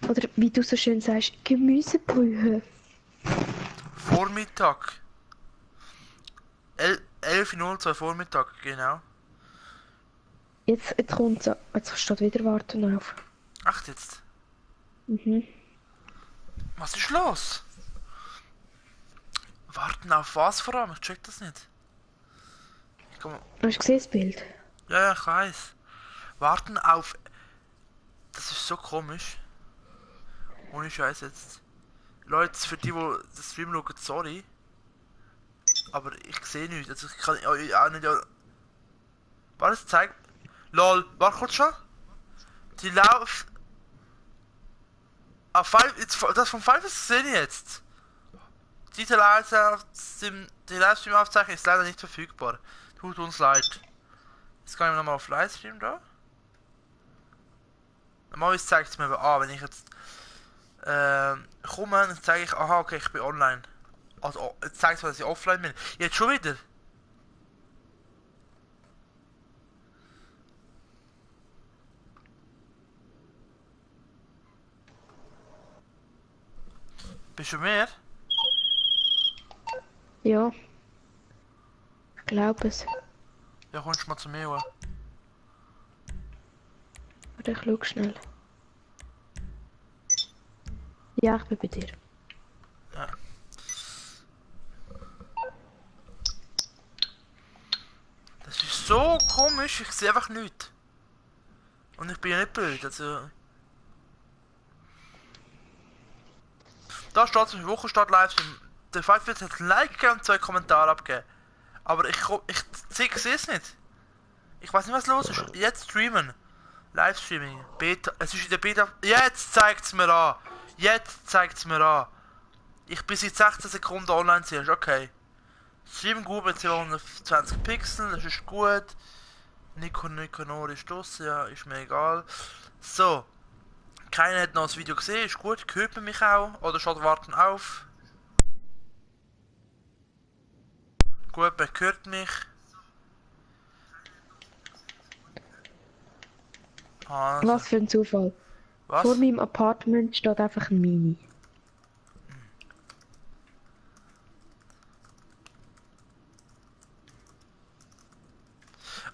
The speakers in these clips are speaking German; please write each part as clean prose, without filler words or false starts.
Oder wie du so schön sagst, Gemüsebrühe. Vormittag. 11:02 Vormittag, genau. Jetzt kommt so. Jetzt steht wieder Warten auf. Ach jetzt. Mhm. Was ist los? Warten auf was vor allem? Ich check das nicht. Hast du gesehen das Bild? Ja, ich weiß. Warten auf... Das ist so komisch. Ohne Scheiß jetzt. Leute, für die das Stream schauen, sorry. Aber ich sehe nichts. Also ich kann auch nicht... Was zeigt... LOL, warte kurz schon. Die Lauf... Ah, das von 5 sehe ich jetzt. Die Livestream-Aufzeichnung ist leider nicht verfügbar. Tut uns leid. Jetzt kann ich nochmal auf Livestream da. Normalerweise zeigt es mir aber wenn ich jetzt komme, dann zeige ich, aha, okay, ich bin online. Also, jetzt zeigt es mir, dass ich offline bin. Jetzt schon wieder. Bist du mehr? Ja. Ich glaube es. Ja, kommst du mal zu mir. Oder? Warte, ich schau schnell. Ja, ich bin bei dir. Ja. Das ist so komisch, ich sehe einfach nichts. Und ich bin ja nicht blöd, also... Da steht zum Wochenstart Livestream. Der Five hat ein Like gegeben und 2 Kommentare abgegeben. Aber ich sehe es nicht. Ich weiß nicht, was los ist. Jetzt streamen. Livestreaming. Beta. Es ist in der Beta. Jetzt zeigt es mir an. Jetzt zeigt es mir an. Ich bin seit 16 Sekunden online, siehst okay. Stream gut mit 220 Pixel, das ist gut. Nikonor ist draussen, ja, ist mir egal. So. Keiner hat noch das Video gesehen, ist gut. Hört man mich auch? Oder schon warten auf? Gut, man hört mich. Also. Was für ein Zufall. Was? Vor meinem Apartment steht einfach ein Mini.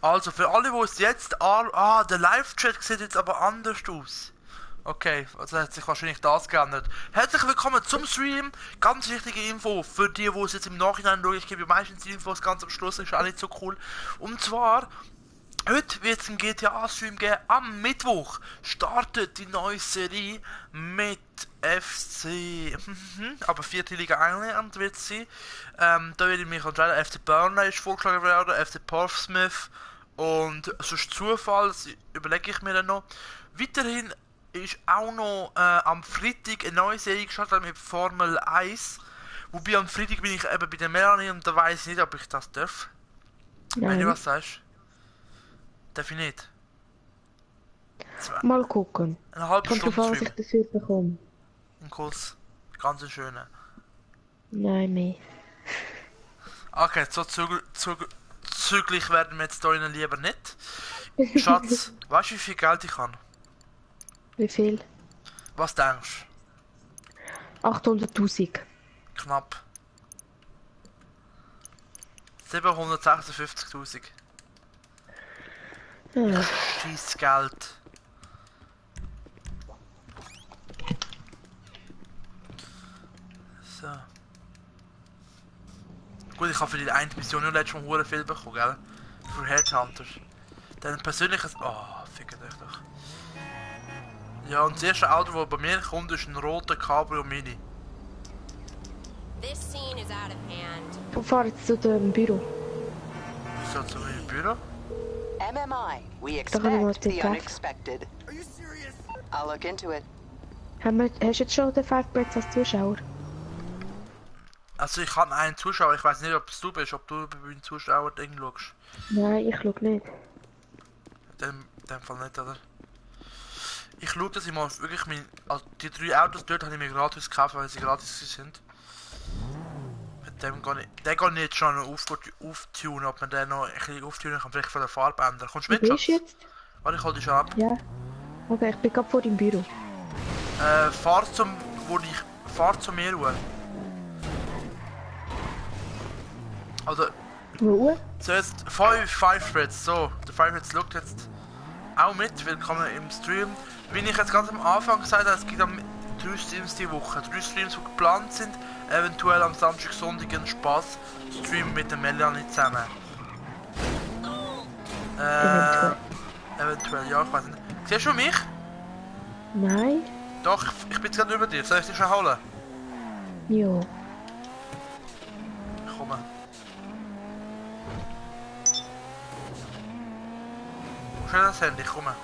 Also für alle, wo es jetzt der Live-Chat sieht jetzt aber anders aus. Okay, also hat sich wahrscheinlich das geändert. Herzlich willkommen zum Stream. Ganz wichtige Info für die, wo es jetzt im Nachhinein schauen. Ich gebe meistens die Infos ganz am Schluss, ist auch nicht so cool. Und zwar, heute wird es einen GTA-Stream geben. Am Mittwoch startet die neue Serie mit FC. Aber 4. Liga England wird sie. Da werde ich mich entscheiden. FC Burnley ist vorgeschlagen werden, FC Portsmouth. Und sonst Zufall, das überlege ich mir dann noch. Weiterhin ist auch noch am Freitag eine neue Serie gestartet mit Formel 1. Wobei am Freitag bin ich eben bei der Melanie und da weiß ich nicht, ob ich das darf. Nein. Wenn du was sagst. Darf ich nicht. Mal gucken. Eine halbe Kommt drauf Stunde an, was ich dafür bekomme. Ein Kuss. Ganz ein schöner. Nein, mehr. Okay, so zügig werden wir jetzt hier lieber nicht. Schatz, weißt du, wie viel Geld ich habe? Wie viel? Was denkst 800.000. du? Knapp. 756.000. Ja. Scheiß Geld. So. Gut, ich habe für die eine Mission nur letztes Mal hure viel bekommen, gell? Für Headhunters. Dann persönliches... Oh, fickt euch doch. Ja, und das erste Auto, das bei mir kommt, ist ein roter Cabrio Mini. Und fahr jetzt zu dem Büro. Wieso zu meinem Büro? MMI, we Da kann ich mal expect the den unexpected. I'll look into it. Hast du jetzt schon den Favorite als Zuschauer? Also ich habe einen Zuschauer, ich weiß nicht, ob es du bist, ob du bei den Zuschauern Ding schaust. Nein, ich schau nicht. In dem Fall nicht, oder? Ich schaue, dass ich mal wirklich also die 3 Autos dort habe ich mir gratis gekauft, weil sie gratis sind. Mit dem gehe ich jetzt schon noch auftunen, ob man den noch ein bisschen auftunen kann, vielleicht von der Farbe ändern. Kommst du mit, Wo bist du Schatz? jetzt? Warte, ich hol dich schon ab. Ja. Okay, ich bin gerade vor deinem Büro. Fahr zum... Fahr zu mir hoch. Oder... Wo? So jetzt 5 Spreads, so. Der 5 Spreads schaut jetzt auch mit, willkommen im Stream. Wie ich jetzt ganz am Anfang gesagt habe, es gibt 3 Streams die Woche. 3 Streams, die geplant sind, eventuell am Samstag, Sonntag einen Spaß Stream mit der Melanie zusammen. Eventuell, ja, ich weiß nicht. Siehst du mich? Nein? Doch, ich bin jetzt gerade über dir. Soll ich dich schon holen? Ja. Ich komme. Wo ist das Handy? Ich komme.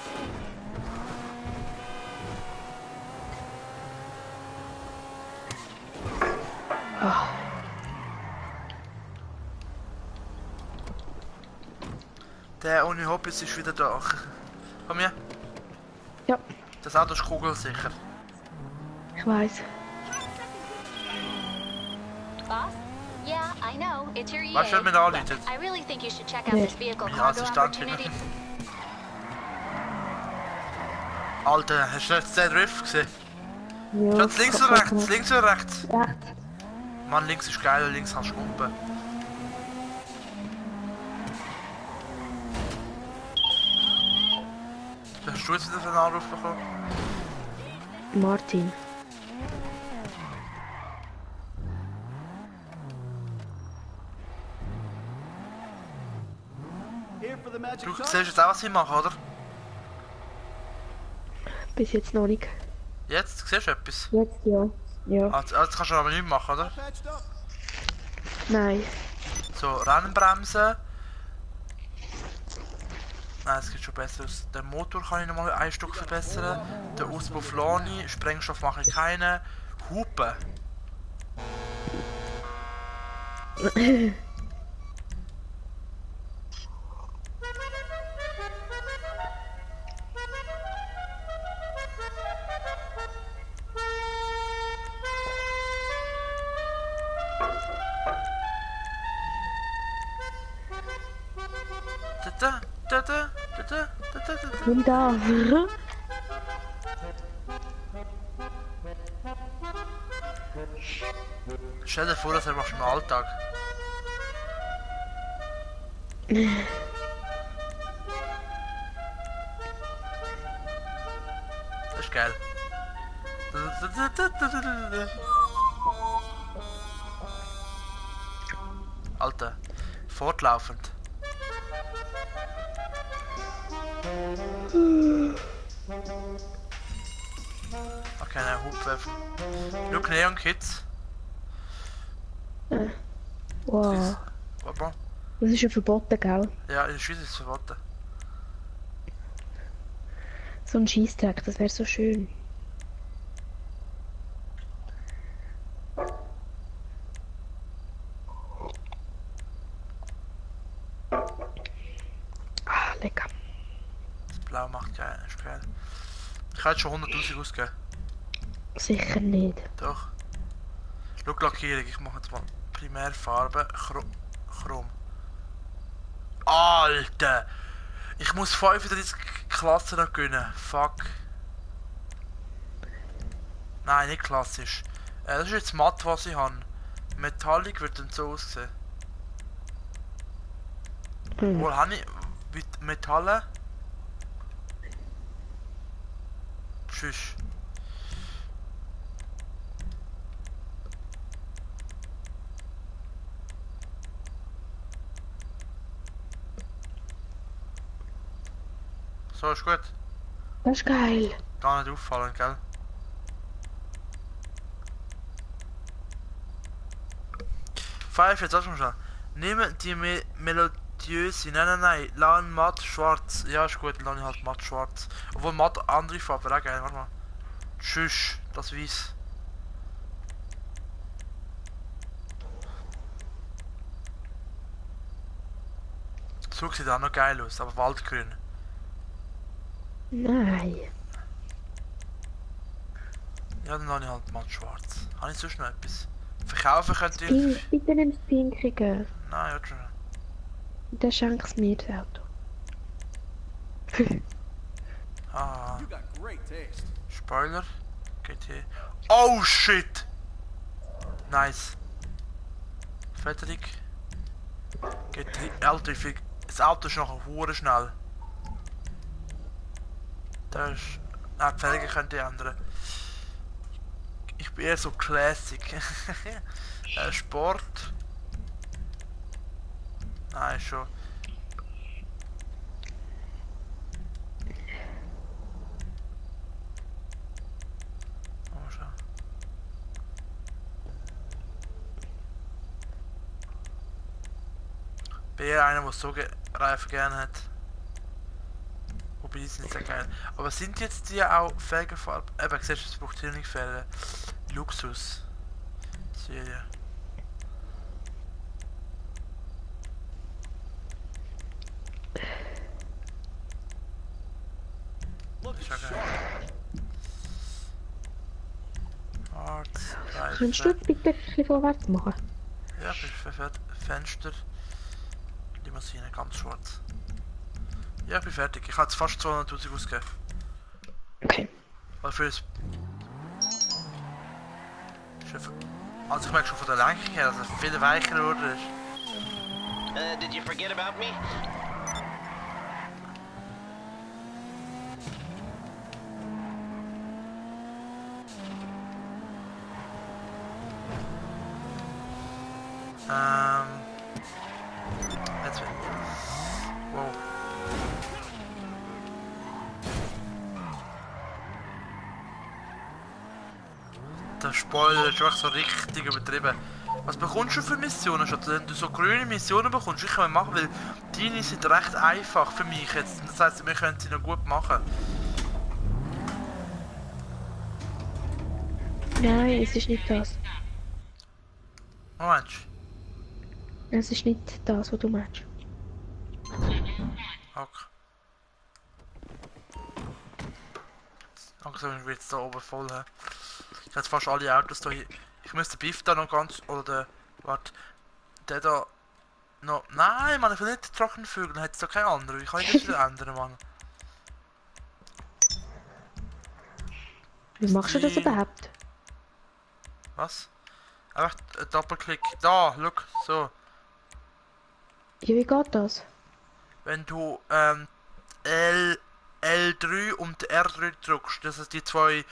Ah. Der ohne Hobbys ist wieder da. Komm her. Ja, Das Auto ist kugelsicher. ich weiß. Boss? Yeah, I know. It's your EA. Weißt du, wer mir anläutet? I really think you should check out Nee. this vehicle Ja, cargo sie stand opportunity. Alter, hast du jetzt den Drift gesehen? Ja, Schaut links oder rechts? Links oder rechts? Rechts. Mann, links ist geil, links kannst du kumpen. Hast du jetzt wieder einen Anruf bekommen? Martin. Du siehst jetzt auch, was ich mache, oder? Bis jetzt noch nicht. Jetzt? Siehst du etwas? Jetzt ja. Ja. Also, jetzt kannst du aber nichts machen, oder? Nein. So, Rennbremsen. Nein, es gibt schon besseres. Den Motor kann ich nochmal ein Stück verbessern. Den Auspuff Lani, Sprengstoff mache ich keinen. Hupen. Komm da. Stell dir vor, das machst du im Alltag. Das ist geil. Alter, fortlaufend. Okay, nein, Hubwerfen. Schau, Neon Kids. Wow. Papa. Das ist ja verboten, gell? Ja, in der Schweiz ist es verboten. So ein Scheisstag, das wäre so schön. Ah, lecker. Das Blau macht geil, ist geil. Ich hätte schon 100.000 ausgegeben. Sicher nicht. Doch. Schau, Lackierung, ich mache jetzt mal Primärfarbe, Chrom. Alter! Ich muss 35 Klassen noch gewinnen. Fuck. Nein, nicht klassisch. Das ist jetzt matt, was ich habe. Metallic wird dann so aussehen. Wohl habe ich mit Metalle? Tschüss. So, ist gut. Das ist geil. Gar nicht auffallen, gell? Pfeife, jetzt auch schon schauen. Nimm die melodiöse. Nein. Lass matt schwarz. Ja, ist gut, lass ich halt matt schwarz. Obwohl matt andere Farbe, auch geil, warte mal. Tschüss, das weiß. Zug sieht auch noch geil aus, aber Waldgrün. Nein. Ja, dann habe ich halt matt schwarz. Habe ich sonst noch etwas? Verkaufen könnte ich... Pink, bitte nimm das Pinkige. Nein, ja schon. Dann schenk's mir das Auto. Ah. Spoiler. Geht hier. Oh shit! Nice. Fertig. Geht hier. Alter, das Auto ist nachher hure schnell. Da ist. Ah, die Felgen könnt ihr ändern. Ich bin eher so Classic. Sport. Nein, schon. Oh, schon. Bin eher einer, der so Reifen gerne hat. Wobei die sind nicht sehr geil. Aber sind jetzt die auch Felgenfarbe? Eben, siehst du, es braucht hier nicht Felgen. Luxus. Serie. Ist ja geil. Art, Kannst du bitte ein bisschen vorwärts machen? Ja, Fenster. Limousine, ganz schwarz. Ja, ich bin fertig. Ich habe jetzt fast 200.000 ausgegeben. Okay. Also für das... Also ich merke schon von der Lenkung her, dass es viel weicher geworden ist. Did you forget about me? Jetzt wird... Wow. Der Spoiler ist wirklich so richtig übertrieben. Was bekommst du für Missionen, Schatz? Wenn du so grüne Missionen bekommst, ich kann machen, weil deine sind recht einfach für mich jetzt. Das heisst, wir können sie noch gut machen. Nein, es ist nicht das. Was meinst du? Es ist nicht das, was du meinst. Okay. Langsam wird es da oben voll. He. Ich habe jetzt fast alle Autos hier. Ich müsste den Biff da noch ganz. Oder der. Warte. Der da. Noch. Nein, Mann, ich will nicht den Trockenvögel. Dann hat es da keinen anderen. Wie kann ich das wieder ändern, Mann? Wie machst du das überhaupt? Was? Einfach Doppelklick. Da, look, so. Ja, wie geht das? Wenn du L3 und R3 drückst, das ist die zwei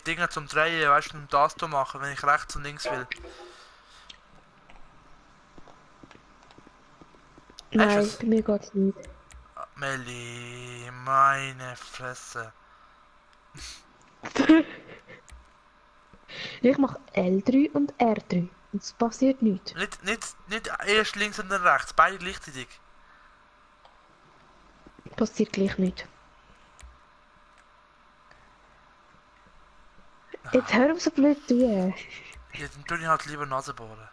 Dinge zum Drehen, weißt du, um das zu machen, wenn ich rechts und links will. Nein, es? bei mir geht's nicht. Melli, meine Fresse. Ich mache L3 und R3 und es passiert nichts. Nicht erst links und dann rechts, beide gleichzeitig. Passiert gleich nichts. Jetzt hör auf so blöd zu tun. Ja, dann tue ich halt lieber Nase bohren.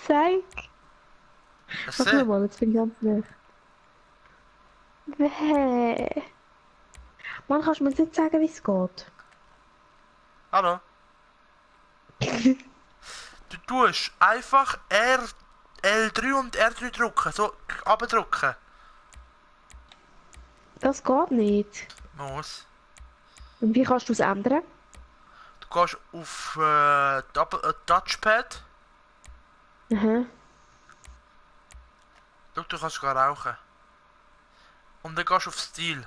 Zeig. Das Mach mal, jetzt bin ich ganz nah. Weh. Mann, kannst du mir nicht sagen, wie es geht? Hallo? Du tust einfach L3 und R3 drücken, so abdrücken. Das geht nicht. Muss. Und wie kannst du es ändern? Du gehst auf Touchpad. Aha. Schau, du kannst sogar rauchen. Und dann gehst du auf Stil.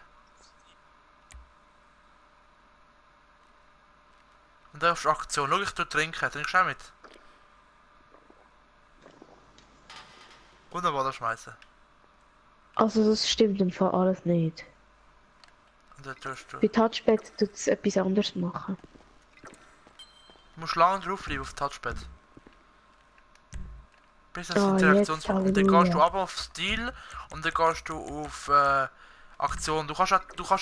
Und dann auf Aktion. Schau, ich trinken. Trinkst du auch mit? Wunderbar, das schmeißen. Also das stimmt im Fall alles nicht. Und dann tust du. Bei Touchpad tut es etwas anderes machen. Du musst lange drauf bleiben auf Touchpad. Bis das Ah, Interaktionsfeld. jetzt, Dann gehst du Halleluja. aber auf Stil und dann gehst du auf Aktion. Du kannst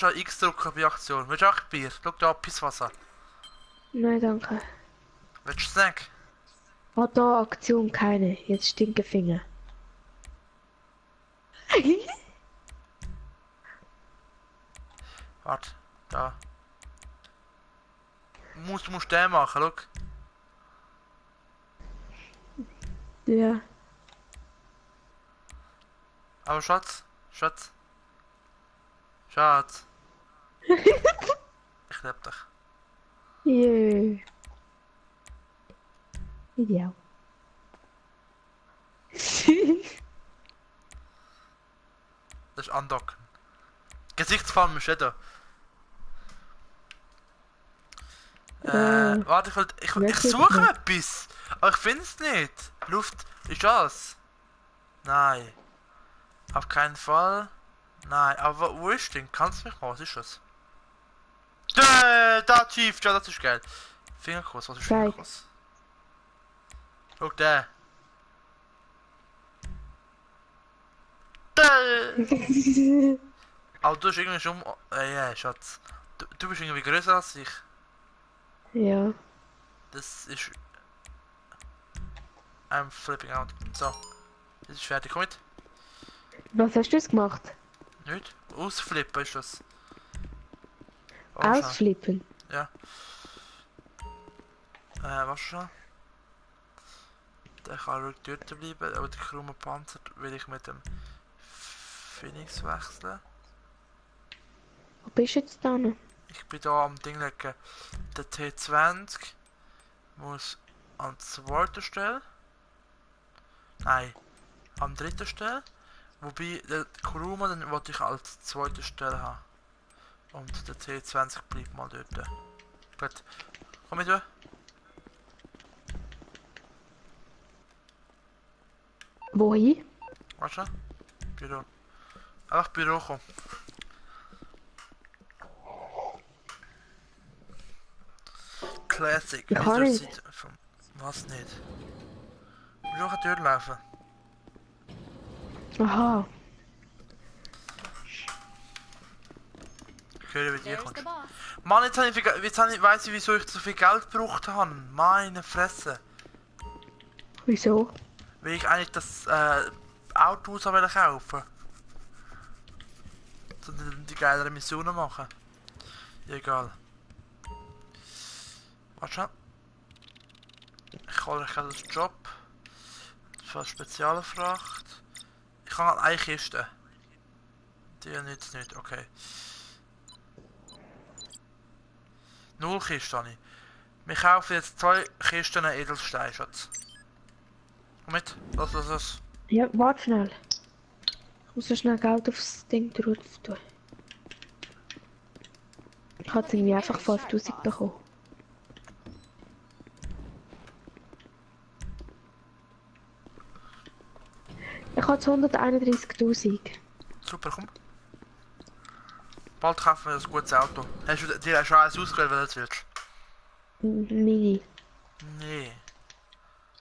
auch X drücken bei Aktion. Willst du auch Bier? Schau da, Pisswasser. Nein, danke. Willst du Snack? Ah, da Aktion keine. Jetzt Stinkefinger. Warte, da. Du musst den machen, schau. Ja. Aber Schatz. Ich ich liebe dich. Jö. Ideal. Das ist andocken. Gesichtsfarben ist da. Warte, ich suche etwas. Aber ich finde es nicht. Luft, ist das? Nein. Auf keinen Fall. Nein, aber wo ist denn? Kannst du mich mal? Was ist das? Da, Chief, ja, das ist geil. Fingerkuss, was ist Fingerkuss? Schau, der. Aber du bist irgendwie schon... ja, Schatz. Du bist irgendwie größer als ich. Ja. Das ist... I'm flipping out. So. Das ist fertig, komm mit. Was hast du jetzt gemacht? Nicht? Ausflippen ist das. Oh, Ausflippen? ja. Was schon? Der kann ruhig dort bleiben, aber der krumme Panzer will ich mit dem Phoenix wechseln. Wo bist du jetzt dann? Ich bin da am Ding legen. Der T20 muss an zweiter Stelle. Nein, an dritter Stelle. Wobei der Kuruma dann wollte ich als zweite Stelle haben. Und der T20 bleibt mal dort. Gut. Komm mit du. Wohin? Warte schon. Büro. Einfach Büro kommen. Classic. Ich kann nicht. Was nicht? Wir können durchlaufen. Aha. Ich höre, wie dir There's kommst. the boss. Mann, weiss ich, wieso ich so viel Geld gebraucht habe. Meine Fresse. Wieso? Weil ich eigentlich das Auto wollte kaufen. So die geileren Missionen machen. Egal. Warte schon. Ich hole euch einen Job. Für Spezialfracht. Ich habe eine Kiste. Die nützt nicht, okay. 0 Kisten habe ich. Wir kaufen jetzt 2 Kisten Edelstein, Schatz. Komm mit, los. Ja, warte schnell. Ich muss so schnell Geld aufs Ding drauf tun. Ich habe jetzt irgendwie einfach 5000 bekommen. Ich habe jetzt 131.000. Super, komm. Bald kaufen wir ein gutes Auto. Hast du dir schon eins ausgewählt, welches willst? Mini. Nee.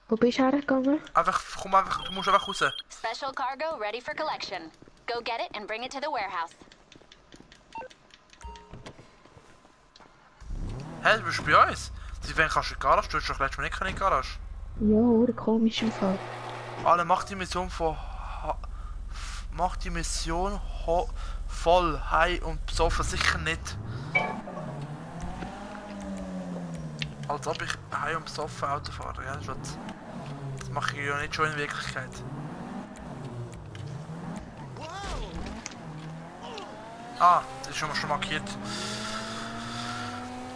Wo bist du hergegangen? Komm einfach, du musst einfach raus. Special cargo ready for collection. Go get it and bring it to the warehouse. Hä, du bist bei uns? Sie wollen kannst du in die Garage, du hast doch letztes Mal nicht in die Garage. Ja, oder komisch im Fall. Alle, mach die Mission voll, high und besoffen, sicher nicht. Als ob ich high und besoffen Auto fahre, gell, Schatz? Das mache ich ja nicht schon in Wirklichkeit. Ah, das ist schon markiert.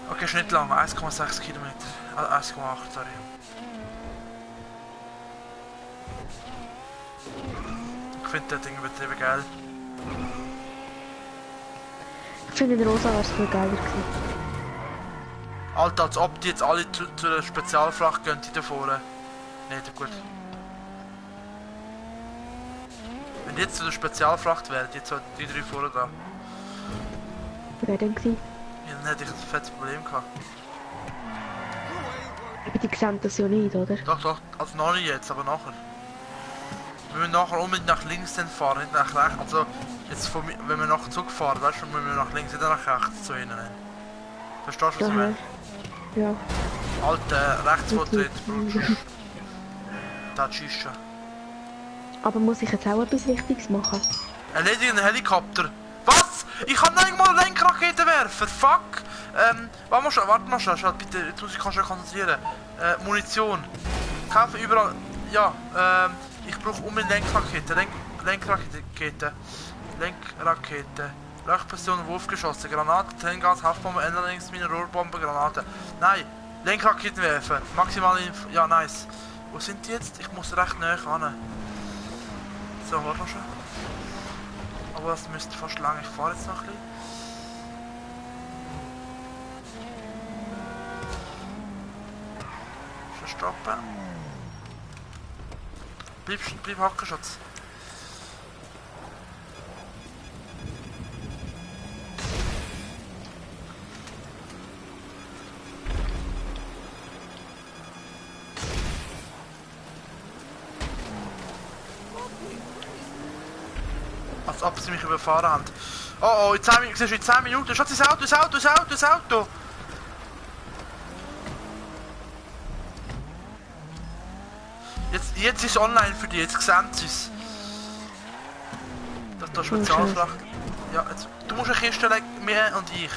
Okay, ist nicht lang, 1,6 Kilometer. 1,8, sorry. Ich finde das Ding übertrieben geil. Ich finde den Rosa wäre viel geiler gewesen. Alter, als ob die jetzt alle zu einer Spezialfracht gehen, die da vorne. Nicht gut. Wenn die jetzt zu der Spezialfracht wären, die 3 vorne da, Wer denn gewesen? ja, dann hätte ich ein fettes Problem gehabt. Aber die sehen das ja nicht, oder? Doch, also noch nicht jetzt, aber nachher. Wir müssen nachher unbedingt nach links dann fahren, nicht nach rechts. Also, jetzt wenn wir nach Zug fahren, weißt du, müssen wir nach links, nicht nach rechts zu ihnen. Verstehst du, was ich meine? Ja. Alter, Rechtsvortritt, Bruder. Da schießt schon. Aber muss ich jetzt auch etwas Wichtiges machen? Erledigen einen Helikopter. Was? Ich kann nicht mal eine Lenkrakete werfen. Fuck. Warte mal schnell, bitte. Jetzt muss ich mich schon konzentrieren. Munition. Kaufen überall. Ja, ich brauche unbedingt Lenkrakete. Lenkrakete. Löschposition, Wurfgeschosse, Granate, Tränengas, Haftbombe, Änderungsmine, Rohrbombe, Granate. Nein, Lenkraketen werfen. Maximale Inf... Ja, nice. Wo sind die jetzt? Ich muss recht näher ran. So, warte noch schon. Aber das müsste fast lang. Ich fahre jetzt noch ein bisschen. Schon stoppen. Bleib Hackenschutz. Als ob sie mich überfahren haben. Oh oh, in 10 Minuten, siehst du, in 10 Minuten. Schatz, das Auto. Jetzt ist es online für dich, jetzt sehen sie es. Das Spezialfracht. Ja, jetzt, du musst eine Kiste legen, mir und ich.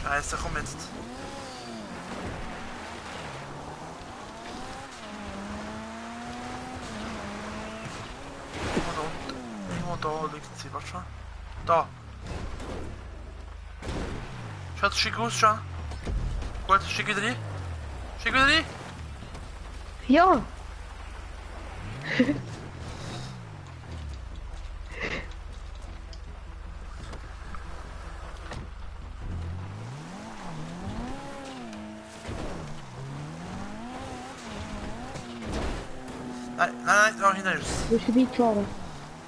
Scheiße, komm jetzt. Da liegt sie, warte schon. Da. Schatz, schick aus schon. Gut, schick wieder rein. Ja. Nein, da hinten ist es. Willst du weiterfahren?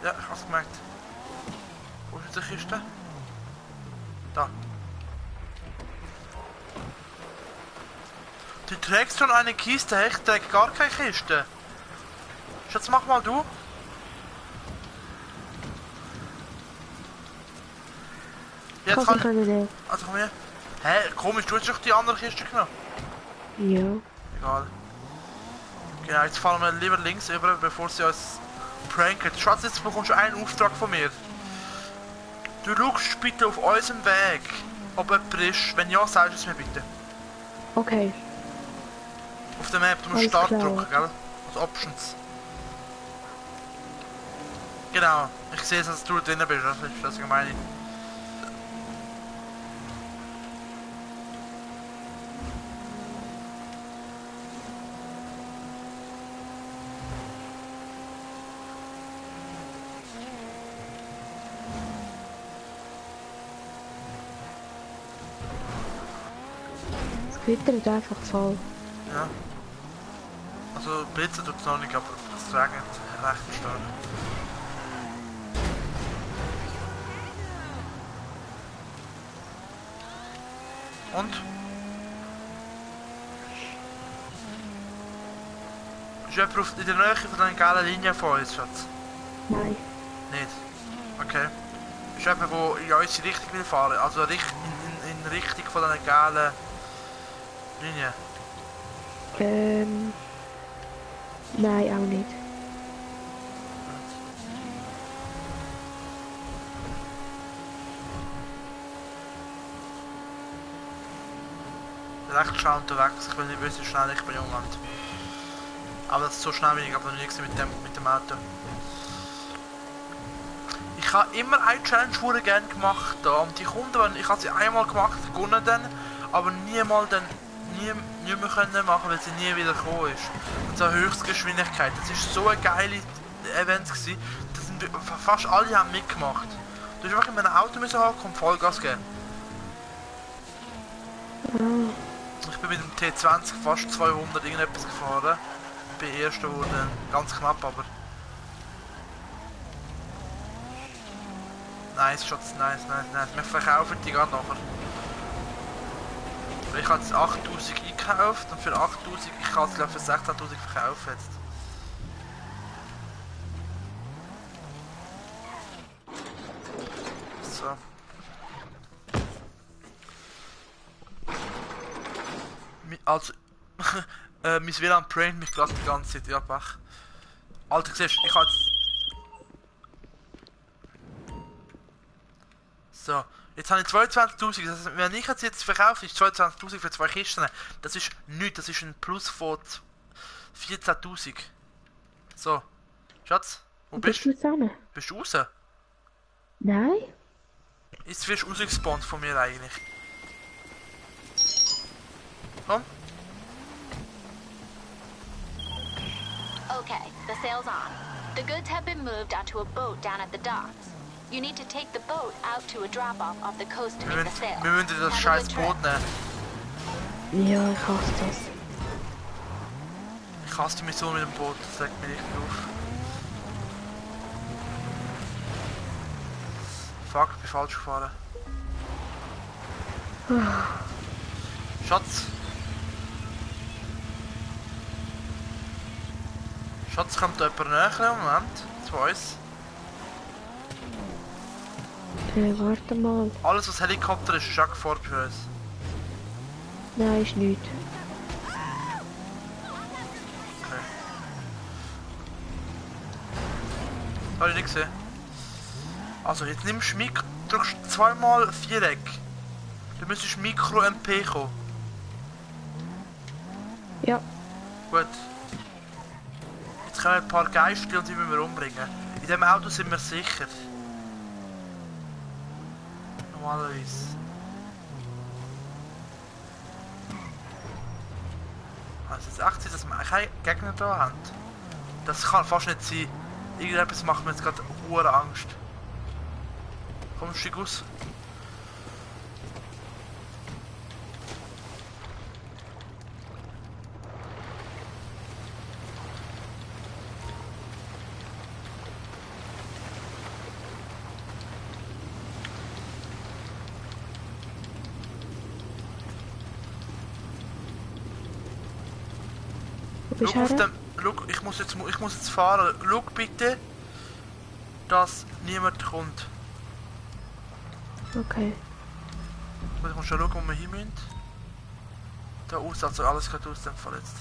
Ja, ich hab's gemerkt. Wo ist die Kiste? Da. Du trägst schon eine Kiste, ich trage gar keine Kiste. Schatz, mach mal du. Jetzt Kannst du nicht. Also komm her. Hä, komisch, du hast doch die andere Kiste genommen. Ja. Egal. Genau, jetzt fahren wir lieber links über, bevor sie uns pranken. Schatz, jetzt bekommst du einen Auftrag von mir. Du schaust bitte auf unserem Weg, ob jemand ist. Wenn ja, sagst du es mir bitte. Okay. Auf der Map, du musst Alles Start klar. drücken, gell? Also Options. Genau, ich sehe, dass du drin bist, das ist das gemeine. Es gewittert einfach voll. Ja. Also Blitze tut es noch nicht, aber es regnet recht stark. Und? Ist jemand in der Nähe von einer gelben Linie von uns, Schatz? Nein. Nicht? Okay. Ist jemand, der in unsere Richtung will fahren? Also in Richtung von einer gelben Linie? Nein, auch nicht. Recht schnell unterwegs, ich will nicht wissen, wie schnell ich bin im Moment. Aber das ist so schnell wie ich aber noch nie gesehen mit dem Auto. Ich habe immer eine Challenge gerne gemacht da, und die Kunden, ich habe sie einmal gemacht, gewonnen dann, aber nie mehr können machen, weil sie nie wieder gekommen ist. Und so Höchstgeschwindigkeit, das ist so ein geiles Event gewesen, das sind, fast alle haben mitgemacht. Du musst einfach in einem Auto müssen hocken und Vollgas geben. Ich bin mit dem T20 fast 200 irgendetwas gefahren. Ich bin erster geworden, ganz knapp aber. Nice, Schatz, nice. Wir verkaufen die gerade nachher. Ich habe jetzt 8000 eingekauft und für 8000, ich kann es glaube für 16.000 verkaufen jetzt. So. Also, mein WLAN prankt mich gerade die ganze Zeit, ja, Pech. Alter, siehst du, ich habe jetzt... So, jetzt habe ich 22.000, das heißt, wenn ich jetzt verkaufe, ist 22.000 für 2 Kisten. Das ist nichts, das ist ein Plus von 14.000. So, Schatz, Wo Bist bist du du? jetzt hin? Bist du raus? Nein? Jetzt wirst du rausgespawnt von mir eigentlich. Komm. Okay, the sail's on. The goods have been moved onto a boat down at the docks. You need to take the boat out to a drop-off off the coast to Wir make the müssen, sail. wir müssen das Have a scheiß good Boot trip. nehmen. Ja, ich hasse das. Ich hasse die Mission mit dem Boot, das regt mich richtig auf. Fuck, ich bin falsch gefahren. Schatz. Schatz, kommt da jemand näher im Moment? Zu uns. Warte mal. Alles was Helikopter ist, ist auch Gefahr für uns. Nein, ist nichts. Okay. Habe ich nicht gesehen. Also, jetzt nimmst du drückst zweimal Viereck. Du müsstest Mikro-MP kommen. Ja, Gut. Jetzt kommen ein paar Geister und die müssen wir umbringen. In diesem Auto sind wir sicher. Normalerweise. Also es ist echt so, dass wir keine Gegner da haben. Das kann fast nicht sein. Irgendetwas macht mir jetzt gerade hohe Angst. Komm, steig aus. wo bist Schau auf du? dem. Schau, ich muss jetzt fahren. Schau bitte, dass niemand kommt. Okay. Gut, ich muss schon schauen, wo wir hin müssen. Da aus, also alles geht aus dem Fall jetzt.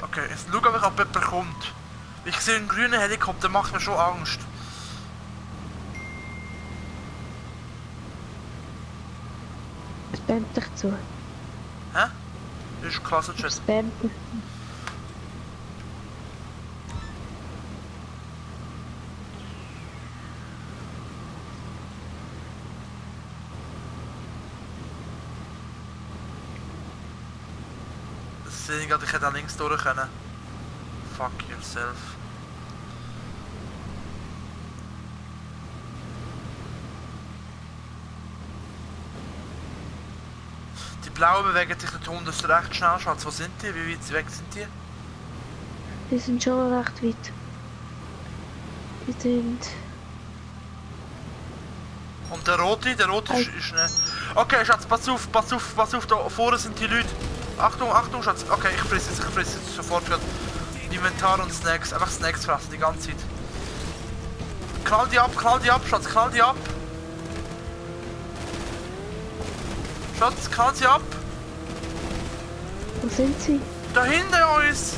Okay, jetzt schau einfach, ob jemand kommt. Ich sehe einen grünen Helikopter, macht mir schon Angst. Spammt dich zu. Hä? Das ist klasse Chat. Spammt mich. Das sehe ich gerade, ich hätte auch links durch können. Fuck yourself. Die Blauen bewegen sich nicht unten recht schnell, Schatz. Wo sind die? Wie weit weg sind die? Die sind schon recht weit. Die sind... Und der Rote ist ne. Okay, Schatz, pass auf, da vorne sind die Leute. Achtung, Achtung, Schatz. Okay, ich fresse jetzt sofort gerade Inventar und Snacks. Einfach Snacks fressen die ganze Zeit. Knall die ab, Schatz, knall die ab. Schatz, knall sie ab. Wo sind sie? Da hinter uns.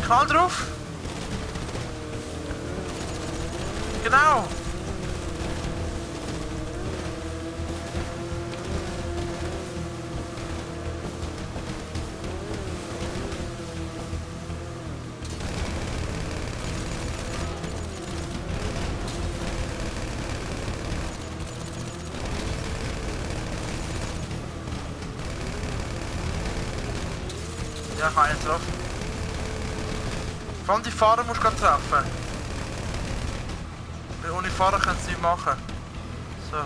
Knall drauf. Genau. Ja, ich habe einen getroffen. Vor allem die Fahrer musst du gerade treffen. Weil ohne Fahrer können sie nicht machen. So.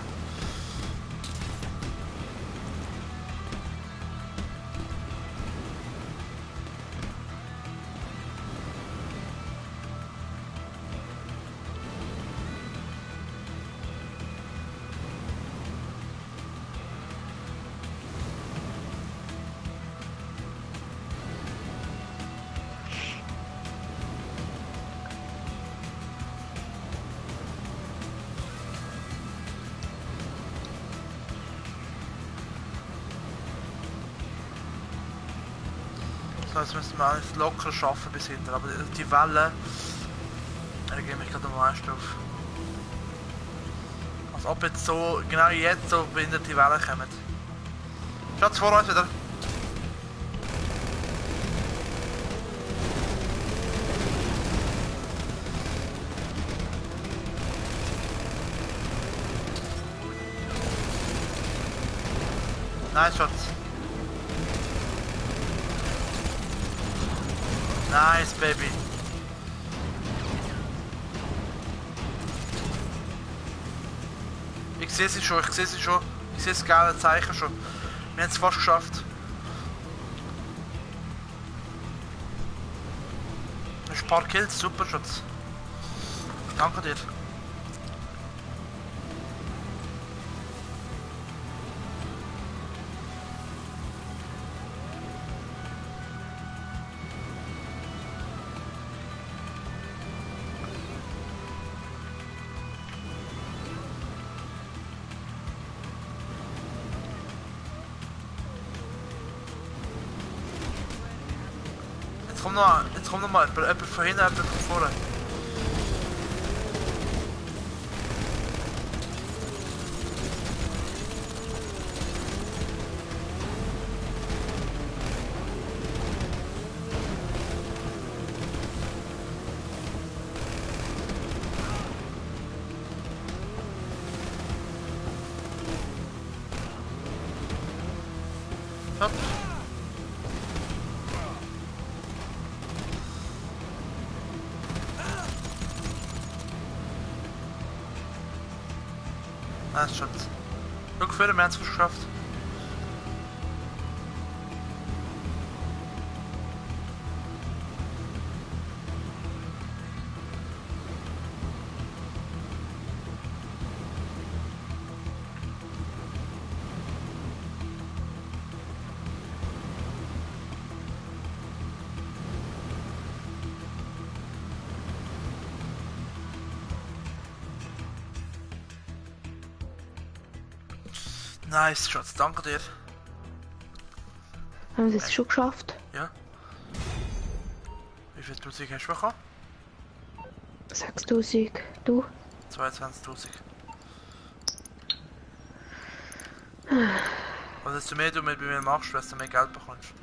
So, jetzt müssen wir alles locker schaffen bis hinten, aber die Wellen regen mich gerade am meisten auf. Als ob jetzt so, genau jetzt so behinderte Wellen kommen. Schatz, vor uns wieder. Nice Shot. Nice, Baby. Ich sehe sie schon, ich sehe sie schon. Ich sehe das geile Zeichen schon. Wir haben es fast geschafft. Ein paar Kills, super Schutz. Danke dir. Jetzt kommt noch mal jemand von hinten, jemand von vorne. Hopp. Nice Shot. Schau für den Mensch geschafft. Nice Shots, danke dir. Haben wir es schon geschafft? Ja. Wie viel Tausend hast du bekommen? 6000. Du? 22.000. Also desto mehr du bei mir machst, desto mehr Geld bekommst.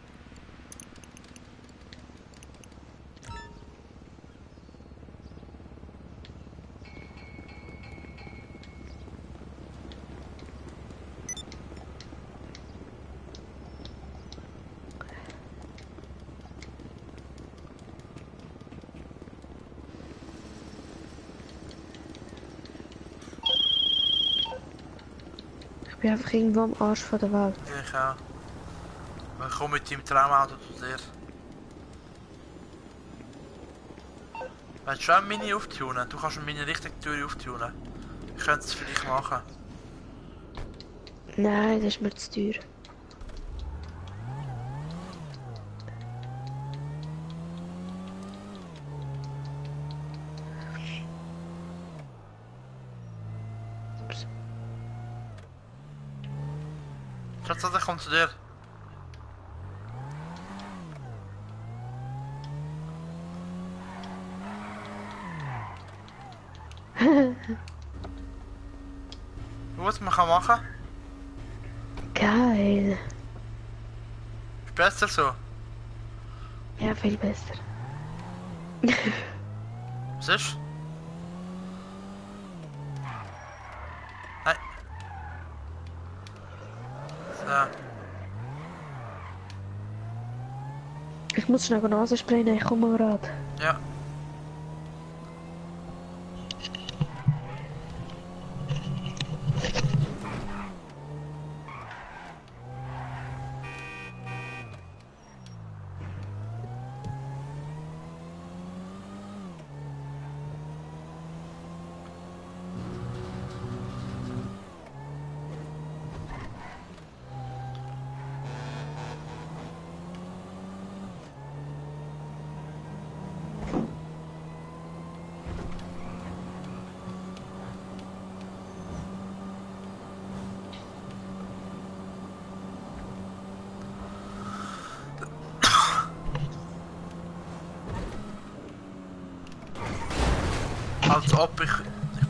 Ich bin einfach irgendwo am Arsch von der Welt. Ich auch. Ich komme mit deinem Traumauto zu dir. Willst du schon ein Mini auftunen? Du kannst ein Mini richtig Tür auftunen. Ich könnte es vielleicht machen. Nein, das ist mir zu teuer. Schatz, ich komme zu dir. Was man kann machen? Geil. Ist besser so. Ja, viel besser. Was ist? Nein. So. Ich muss schnell Nase sprayen, ich komme gerade. Ja. Als ob ich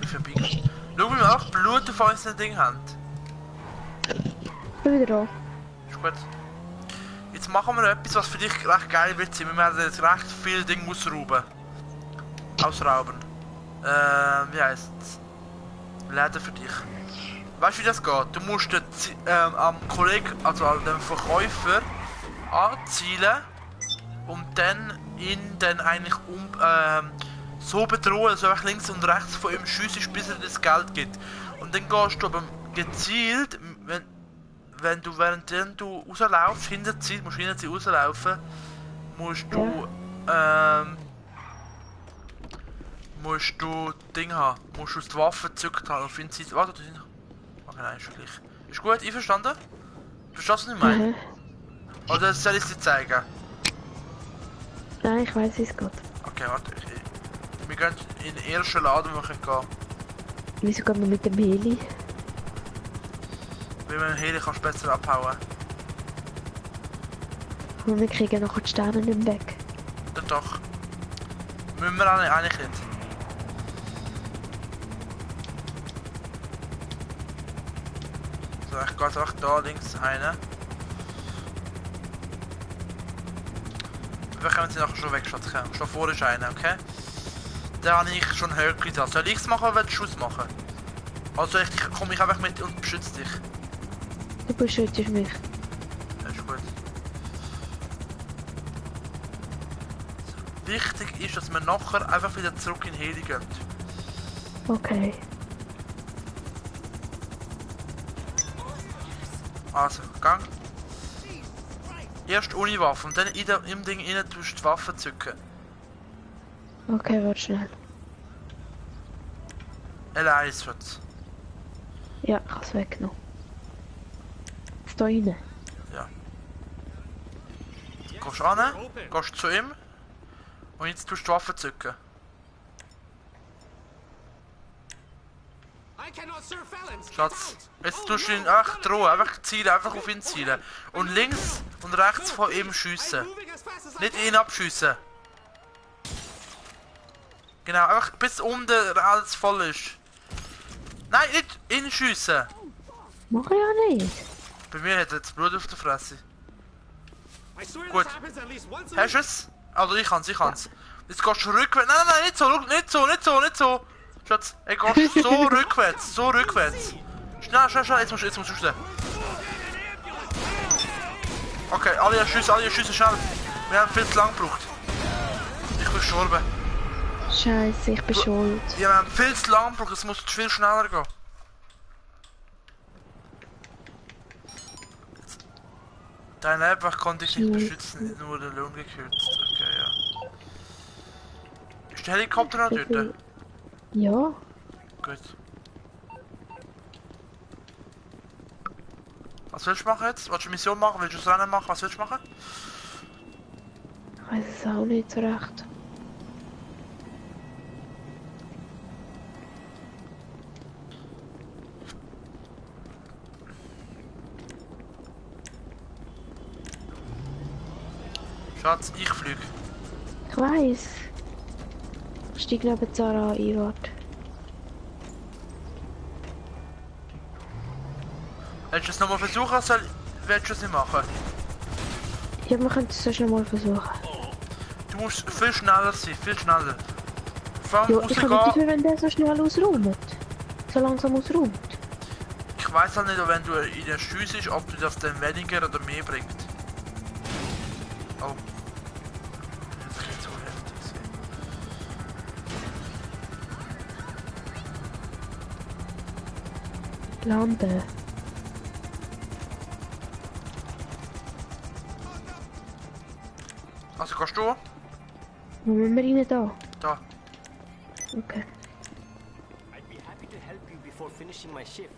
bin vorbei. Schau, wie wir auch Blut auf unseren Ding haben. Ich bin wieder da. Ist gut. Jetzt machen wir etwas, was für dich recht geil wird sein. Wir werden jetzt recht viele Dinge ausrauben. Ausrauben. Wie heisst es? Läden für dich. weißt du, wie das geht? Du musst den, am Kollegen, also an dem Verkäufer, anzielen und dann ihn dann eigentlich so bedrohen, dass du einfach links und rechts von ihm schiessest, bis er dir das Geld gibt. Und dann gehst du aber gezielt, wenn du während du rauslaufst, hinter sie rauslaufen, musst du Ding haben, musst du die Waffe gezückt haben auf ihn Zeit. Warte, okay, nein, ist gleich. Ist gut, einverstanden? Verstehst du, was ich meine? Oder soll ich es dir zeigen? Nein, ich weiß, wie es geht. Okay, warte, wir gehen in den ersten Laden, wo wir gehen. Wieso gehen wir mit dem Heli? Weil mit dem Heli kannst du besser abhauen. Und wir kriegen noch die Sterne nicht weg. Doch. Müssen wir eigentlich nicht. So, ich gehe einfach da links rein. Wir können sie nachher schon wegschätzen. Schon vor ist einer, okay? Da habe ich schon höher getan. Soll ich es machen oder willst du es machen? Also komme ich einfach mit und beschütze dich. Du beschützt mich. Das ist gut. Wichtig ist, dass wir nachher einfach wieder zurück in Heli gehen. Okay. Also, Gang. Erst ohne Waffe und dann im Ding innen tust du die Waffe zücken. Okay, warte schnell. L1 wird's. Ja, ich habe es weggenommen. Jetzt da rein. Ja. Gehst an, gehst zu ihm und jetzt tust du die Waffe zücken. Schatz, jetzt tust du ihn einfach drohen, einfach zielen, einfach auf ihn zielen. Und links und rechts von ihm schiessen. Nicht ihn abschiessen. Genau, einfach bis unten alles voll ist. Nein, nicht ihn schiessen. Mach ich ja nicht. Bei mir hat er jetzt Blut auf der Fresse. Gut. Hast du es? Also ich kann's. Jetzt gehst du rückwärts. Nein, nicht so. Schatz, ey, gehst so rückwärts. Schnell, jetzt musst du schnell. Okay, alle Schüsse, schnell. Wir haben viel zu lang gebraucht. Ich bin gestorben. Scheiße, ich bin schuld. Ja, wir haben viel zu lang gebraucht, es muss viel schneller gehen. Dein Leben konnte ich nicht beschützen, nur der Lohn gekürzt. Okay, ja. Ist der Helikopter noch dort? Ja. Gut. Was willst du machen jetzt? Willst du eine Mission machen? Willst du das Rennen machen? Was willst du machen? Ich weiß es auch nicht so recht. Schatz, ich fliege. Ich weiß. Ich steig neben Zara ein, warte. Willst du es nochmal versuchen oder willst du es nicht machen? Ja, wir können es so schnell mal versuchen. Du musst viel schneller sein, viel schneller. Vor allem Ja, ich habe nicht dafür, wenn der so schnell ausräumt. So langsam ausräumt. Ich weiß halt nicht, ob wenn du in der Schüsse ist, ob du das dann weniger oder mehr bringt. Oh. Das ist zu heftig. Landen. Also gehst du? Wo müssen wir rein da? Da. Okay. I'd be happy to help you before finishing my shift.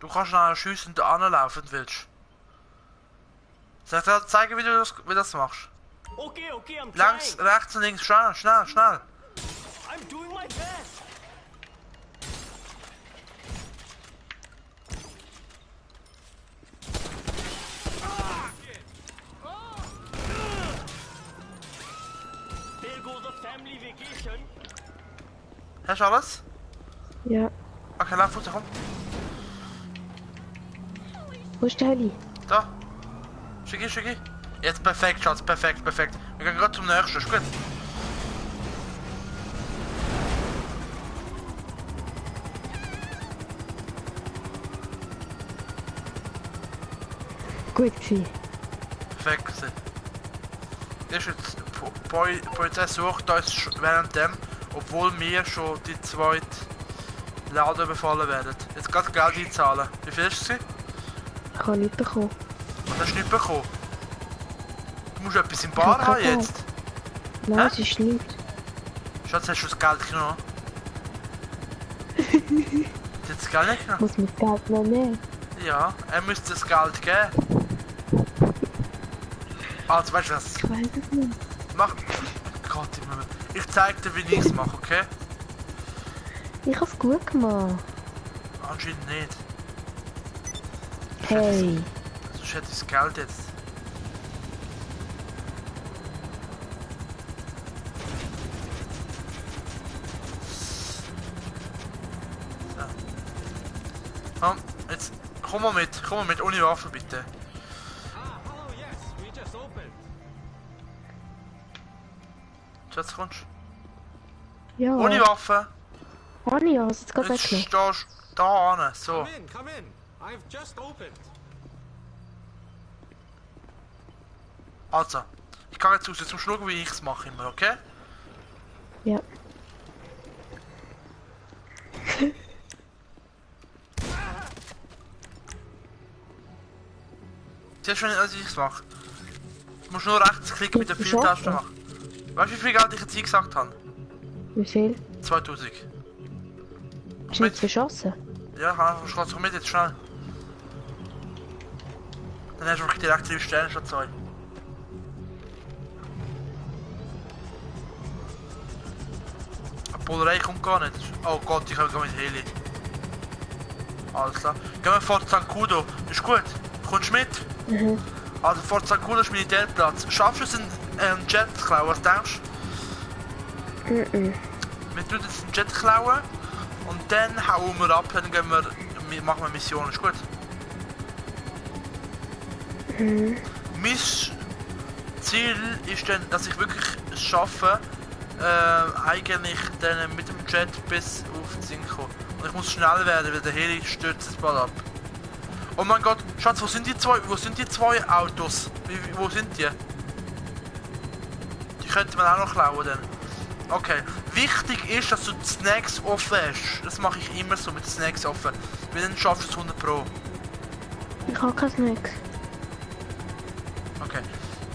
Du kannst nach einer Schüsse und da anlaufen, wenn du willst. Soll ich dir zeigen, wie du das machst? Okay, I'm Langs, trying. rechts und links, schnell. I'm doing my best. There goes the family vacation. Hast du alles? Ja. Okay, lauf runter, komm. Wo ist der Heli? Da. Schicki. Jetzt perfekt, Schatz, perfekt. Wir gehen gerade zum nächsten, ist gut. gut gewesen. Perfekt gewesen. Ist jetzt, die Polizei sucht uns währenddem, obwohl wir schon die zweite Laden befallen werden. Jetzt gerade Geld einzahlen. Wie viel ist es? Ich habe nichts bekommen. Was hast du nicht bekommen? Du musst etwas im Bar hab haben kein jetzt. Nein, Hä? es ist nichts. Schatz, hast du das Geld genommen? Hast du das Geld nicht Ich genommen? muss mein Geld noch nehmen. Ja, er müsste das Geld geben. Also weißt du was? Ich weiß es nicht. Mach. Gott, ich zeig dir, wie ich es mache, okay? Ich habe es gut gemacht. Anscheinend nicht. Hey. Sonst hätte ich das Geld jetzt. So. Komm, jetzt komm mal mit, ohne Waffe bitte. Oh yes, we just opened. Jetzt kommst du. Ja. Ohne Waffe. Habe ich also jetzt gerade Jetzt weggenommen. stehst du da an. So. Come in. I've just opened. Also. Ich gehe jetzt raus, jetzt musst du schauen, wie ich es mache immer, okay? Ja. Siehst du, als ich es mache? Du musst nur rechtsklicken mit der Jetzt Pfeiltaste schon? machen. Weißt du, wie viel Geld ich jetzt eingesagt habe? Wie viel? 2000. Hast du nicht verschossen? Ja, ich kann einfach komm mit jetzt schnell. Dann hast du wirklich direkt 3 Sterne statt 2. Eine Bullerei kommt gar nicht. Oh Gott, ich komme mit Heli. Alles klar. Gehen wir vor St. Kudo. Ist gut. Kommst du mit? Mhm. Also vor St. Kudo ist Militärplatz. Schaffst du es einen Jet zu klauen? Was denkst du? Mhm. Wir tun jetzt einen Jet klauen und dann hauen wir ab, dann gehen wir, machen wir Mission, ist gut? Mhm. Mein Ziel ist dann, dass ich wirklich es schaffe, eigentlich dann mit dem Jet bis auf die Insel kommen. Und ich muss schnell werden, weil der Heli stürzt jetzt bald ab. Oh mein Gott, Schatz, wo sind die zwei Autos? Wo sind die? Die könnte man auch noch klauen dann. Okay, wichtig ist, dass du die Snacks offen hast. Das mache ich immer so mit Snacks offen. Weil dann schaffst du es 100 Pro. Ich habe kein Snacks. Okay.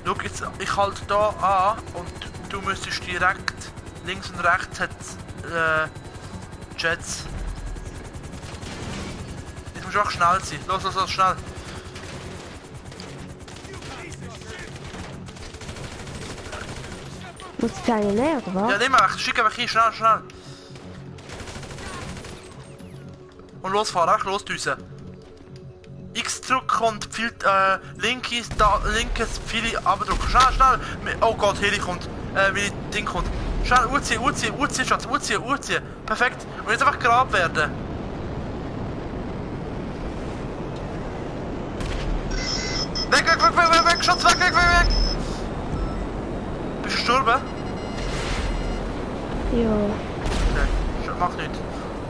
Schau jetzt, ich halte da an und du müsstest direkt links und rechts hat Jets. Jetzt musst du auch schnell sein. Los, schnell. Muss ich eine nehmen, oder was? Ja, nimm einfach, schick einfach hin, schnell. Und losfahren, einfach losdüsen. X drücken und viel, linkes viele abdrücken. Schnell. Oh Gott, Heli kommt. Wie Ding kommt. Schnell, urziehen, Schatz, urziehen. Perfekt. Und jetzt einfach gerade werden. Weg, Schatz, weg. Bist du gestorben? Ja. Okay, mach nicht.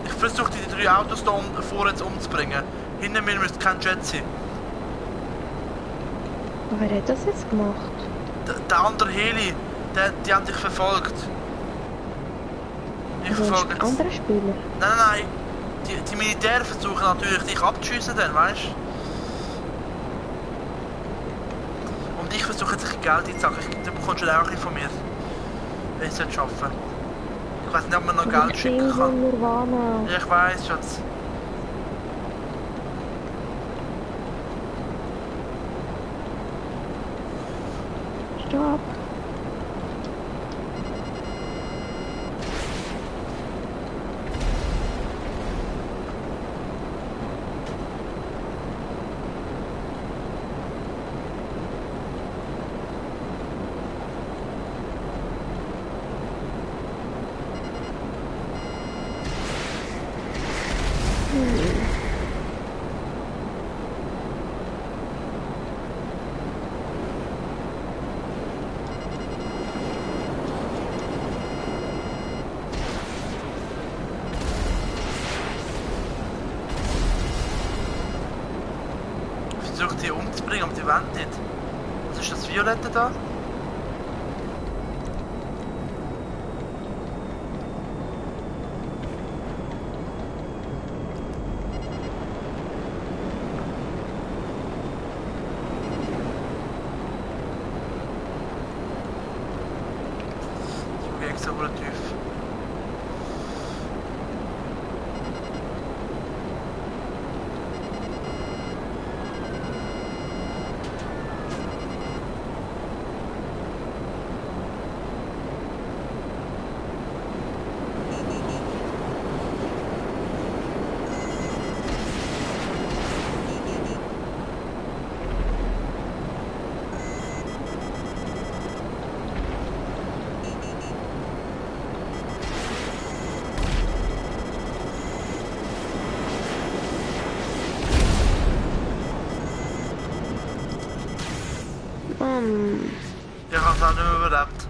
Ich versuche die 3 Autos da vorne jetzt umzubringen. Hinter mir müsste kein Jet sein. Aber wer hat das jetzt gemacht? Der andere Heli, die haben dich verfolgt. Ich Also verfolge ist jetzt. andere Spieler. Nein. Die Militäre versuchen natürlich dich abzuschiessen dann, weißt du? Und ich versuche jetzt ein Geld einzusagen. Du bekommst schon auch ein bisschen von mir. Wenn ich es schaffen. Ich weiß nicht, ob man noch Geld schicken kann. Nirvana. Ja, ich weiß, Schatz. Stopp. umbringen, aber die wollen nicht. Was ist das Violette da? So extra relativ. Ich habe es auch nicht mehr überlebt.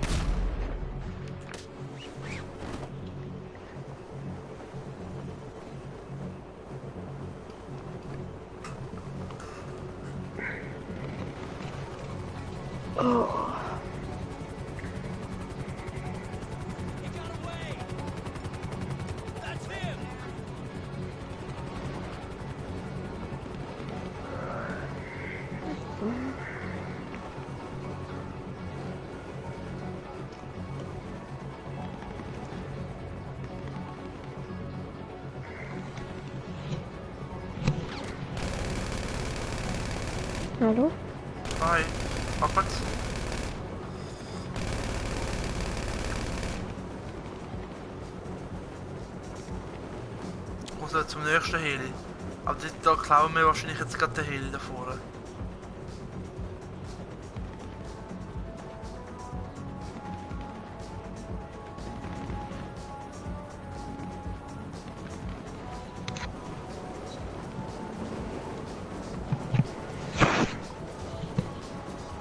Hallo? Hi. Mach was. Ich muss jetzt zum nächsten Heli. Aber da klauen wir wahrscheinlich jetzt gerade den Heli da vorne.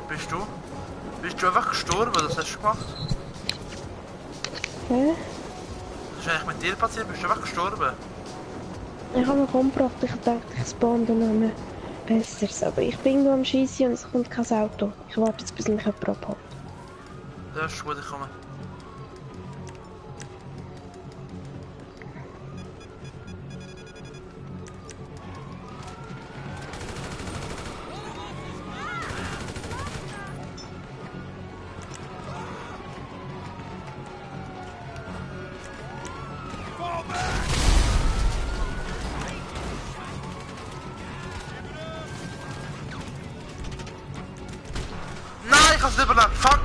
Bist du? Bist du einfach gestorben? Was hast du gemacht? Hä? Was ist eigentlich mit dir passiert? Bist du einfach gestorben? Ich habe mich umgebracht, ich dachte, ich spawn dann noch mehr Besseres. Aber ich bin nur am Schiessen und es kommt kein Auto. Ich warte jetzt, bis mich jemand abholt. Ja, ist gut, ich komme. Nein, ich hab's nicht überlebt. Fuck!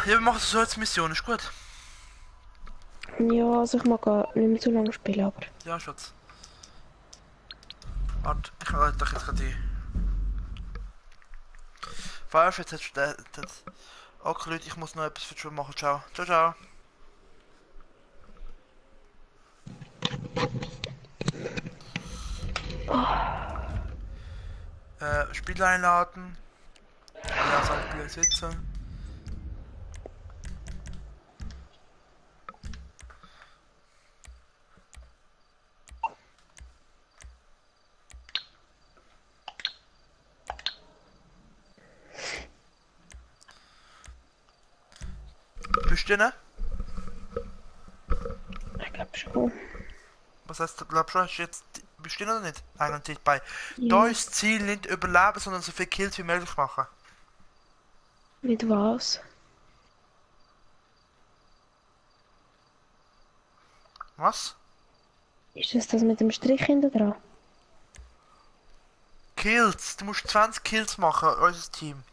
Ja, wir machen so jetzt Mission, ist gut. Ja, also ich mag gar nicht mehr so lange spielen, aber... Ja, Schatz. Warte, ich lade dich jetzt gerade ein. Firefest hat startet. Okay Leute, ich muss noch etwas für die Schule machen. Ciao. Ciao, ciao. Spiel einladen. Alle aus Spiel sitzen. Bist du denn? Ich glaube schon. Was heißt, du glaubst du, hast du jetzt bist du oder nicht? Eigentlich bei. Ja. Da ist das Ziel nicht überleben, sondern so viele Kills wie möglich machen. Mit was? Was? Ist das mit dem Strich hinter dran? Kills! Du musst 20 Kills machen, unser Team.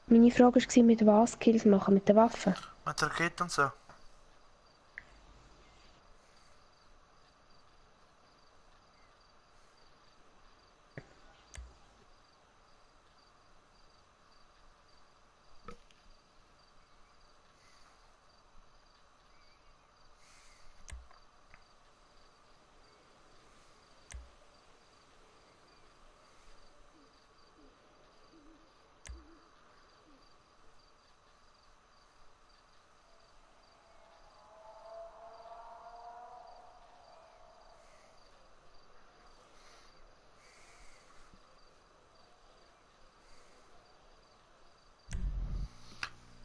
Meine Frage war, mit was Kills machen? Mit der Waffe? Mit Raketen und so.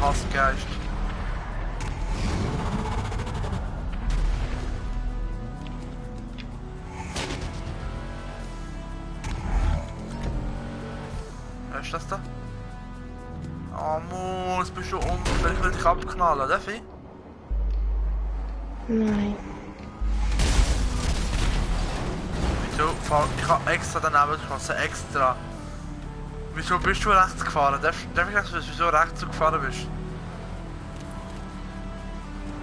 Hassgeist. Wer ist das da? Oh Mus, bist du unfair, ich will dich abknallen, darf ich? Nein. Wieso? Ich habe extra daneben geschossen, extra. Wieso bist du rechts gefahren? Darf ich wissen, wieso rechts gefahren bist?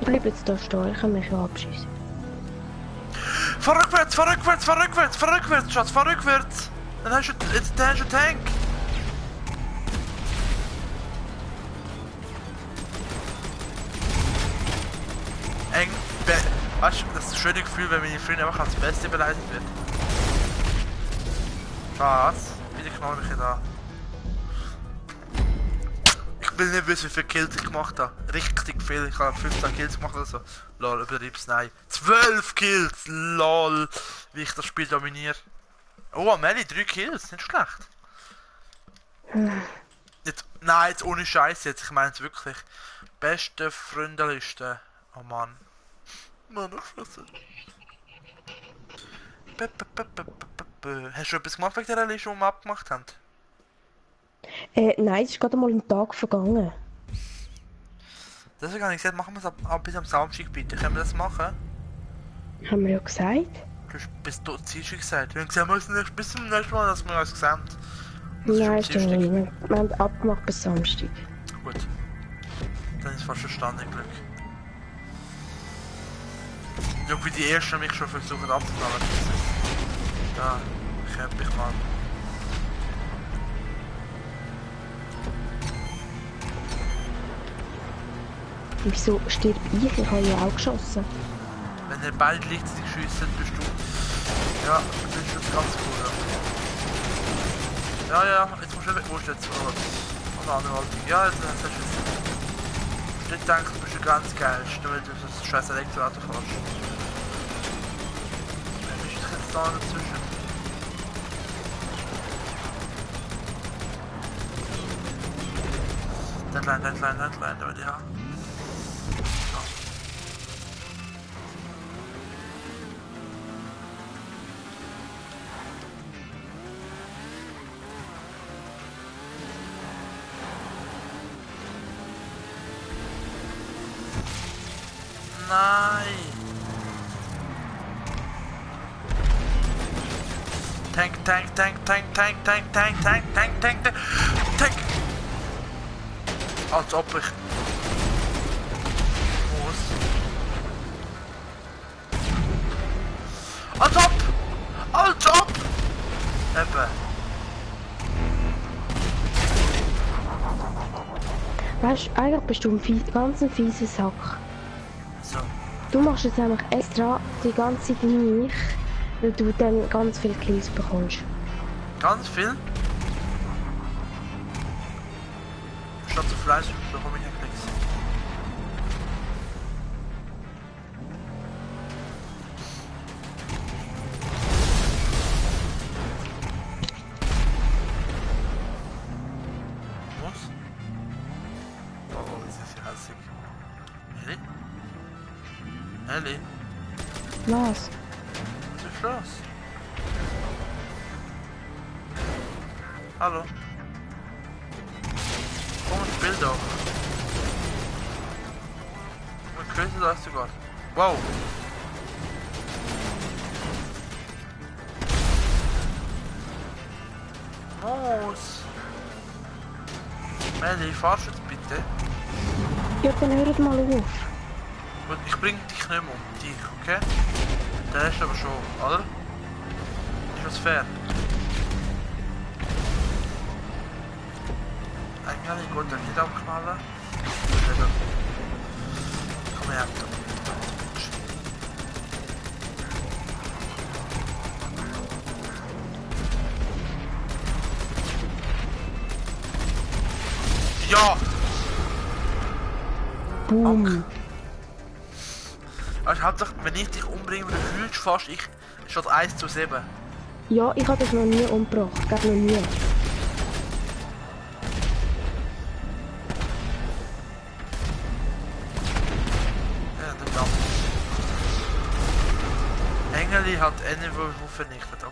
Bleib jetzt da stehen, ich kann mich ja abschießen. Fahr rückwärts, fahr rückwärts, fahr rückwärts, fahr rückwärts, Schatz, fahr rückwärts! Dann hast du einen Tank! Eng, weißt du, das ist ein schönes Gefühl, wenn meine Freundin einfach als Beste beleidigt wird. Schatz, bitte knall mich hier da. Ich will nicht wissen, wie viele Kills ich gemacht habe. Richtig viel. Ich habe 15 Kills gemacht oder so. Lol, übertreib's, nein. 12 Kills! Lol! Wie ich das Spiel dominiere. Oh, Amelie, 3 Kills. Nicht schlecht. Jetzt, nein, jetzt ohne Scheiß jetzt. Ich meine es wirklich. Beste Freundeliste. Oh Mann. Mann, ich fresse. Hast du etwas gemacht wegen dieser Liste, die wir abgemacht haben? Nein, es ist gerade mal ein Tag vergangen. Deswegen habe ich gesagt, machen wir es ab bis am Samstag bitte. Können wir das machen? Haben wir ja gesagt. Du hast bis du Dienstag gesagt. Wir haben gesagt, wir müssen nicht bis zum nächsten Mal, dass wir uns sehen. Nein, stimmt nicht. Wir haben abgemacht bis Samstag. Gut. Dann ist fast verstanden, Glück. Ja, wie die Ersten mich schon versuchen abzuknallen. Ja, ich hab mich mal. Wieso stirb ich? Ich habe ja auch geschossen. Wenn ihr beide gleichzeitig schiessen, bist du. Ja, das ist jetzt ganz cool. Ja, jetzt musst du weg. Wo ist jetzt? Von der Anwaltung. Ja, jetzt hast du es. Ich denke, du bist ja ganz geil, weil du das scheiß Elektroauto fährst. Wer ist jetzt da dazwischen? Deadline, da will ich haben. Nein! Tank! Als ob ich muss. Als ob! Eben. Weißt du, eigentlich bist du ein ganz fieser Sack. So. Du machst jetzt einfach extra die ganze Zeit mich, weil du dann ganz viele Kills bekommst. Ganz viel? Statt zu Fleisch bekomme ich ja nichts. Was? Oh, das ist ja hässlich. Ellie? Was? Was ist los? Hallo? Komm und spiel doch. Wie crazy das sogar. Wow! Moos! Melly, fahrst du jetzt bitte? Ja, dann hört mal auf. Gut, ich bring dich nicht mehr um, dich, okay? Der Rest aber schon, oder? Ist das fair? Eigentlich gut, dann nicht abknallen. Komm her. Boom. Also Hauptsache, wenn ich dich umbringe, dann fühlst du fast, ich statt 1:7. Ja, ich habe das noch nie umgebracht. Gar noch nie. Ja, der Damm. Engeli hat einen Wurf vernichtet, okay.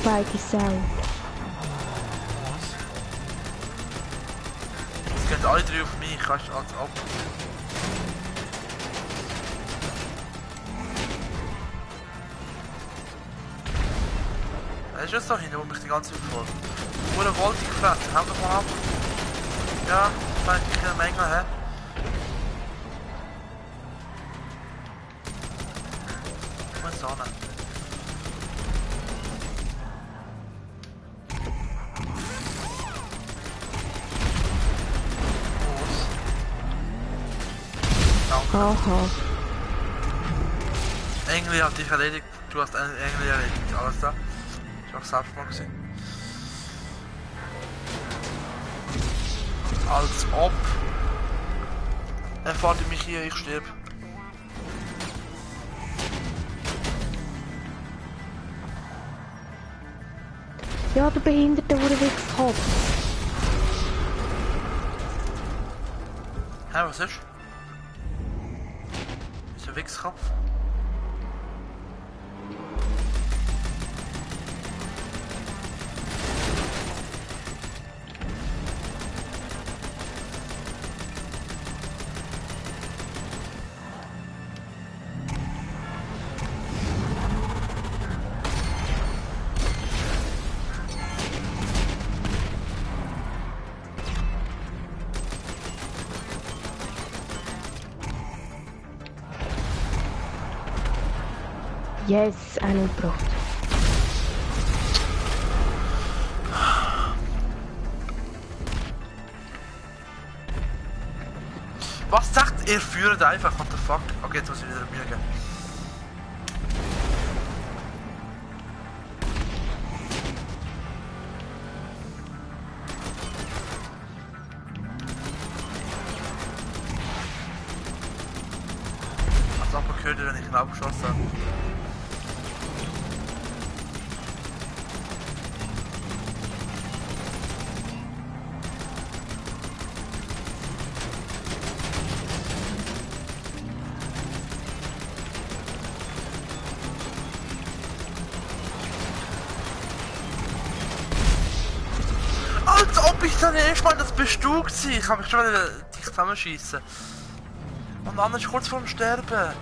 Beide Sau. Es gehen alle drei auf mich, kannst du alles ab. Er ist jetzt da hinten, wo mich die ganze Zeit vor. Wurde Wolti gefressen, hau doch mal ab. Ja, vielleicht ich eine Menge, hä? Wo ist Sonne? Aha. Engel hat dich erledigt, du hast einen Engel erledigt, alles da. Ich hab's selbst mal gesehen. Als ob. Erfahrt mich hier, ich sterbe. Ja, der Behinderte wurde weggekommen. Hä, was ist? Ist ein Wichskopf? Yes, einen gebracht. Was sagt ihr? Führt einfach, what the fuck? Okay, jetzt muss ich wieder Mühe geben. Als ob man gehört, wenn ich ihn abgeschossen habe. Als ob ich dann erstmal das bist du gewesen. Ich kann mich schon wieder dich zusammenschießen. Und dann ist kurz vorm Sterben.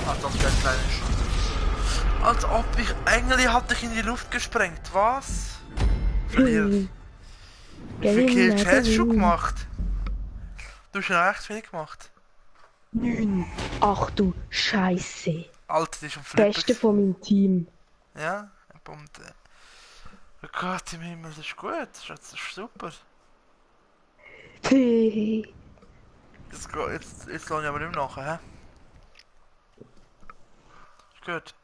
Als das wäre klein ist. Als ob ich Engel hat dich in die Luft gesprengt. Was? Verlierer. Wie viel Kills hast du schon gemacht? Du hast ja echt viel gemacht. 9. Ach du Scheiße. Alter, die ist schon Flipper. Beste von meinem Team. Ja, und oh Gott im Himmel, das ist gut, das ist super. Hey. Jetzt lasse ich aber nicht mehr nach, hä? Ist gut.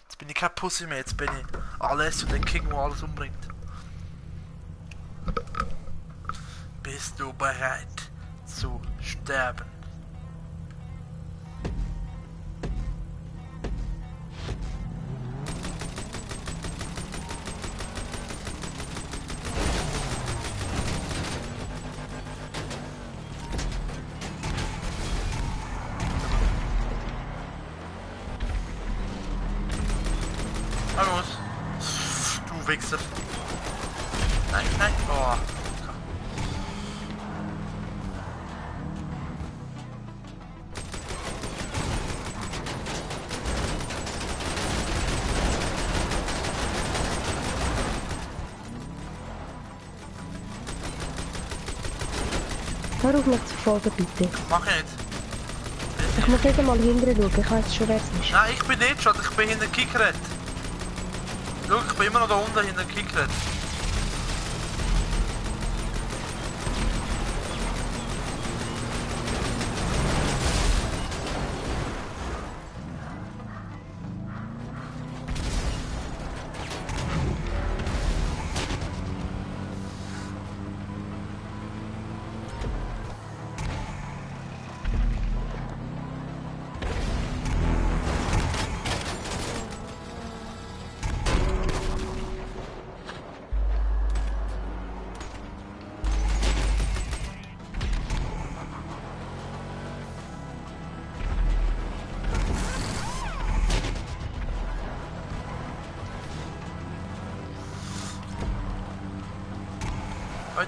Jetzt bin ich kein Pussy mehr, jetzt bin ich alles für den King, der alles umbringt. Bist du bereit zu sterben? Los! Du Wichser! Nein, nein! Oh! Hör auf mich zu folgen, bitte. Mach ich nicht! Ich muss nicht einmal hinterher schauen, ich weiß schon, wer es ist. Nein, ich bin nicht schon, ich bin hinter Kickred. Schau, ich bin immer noch da unten hinter Kickred.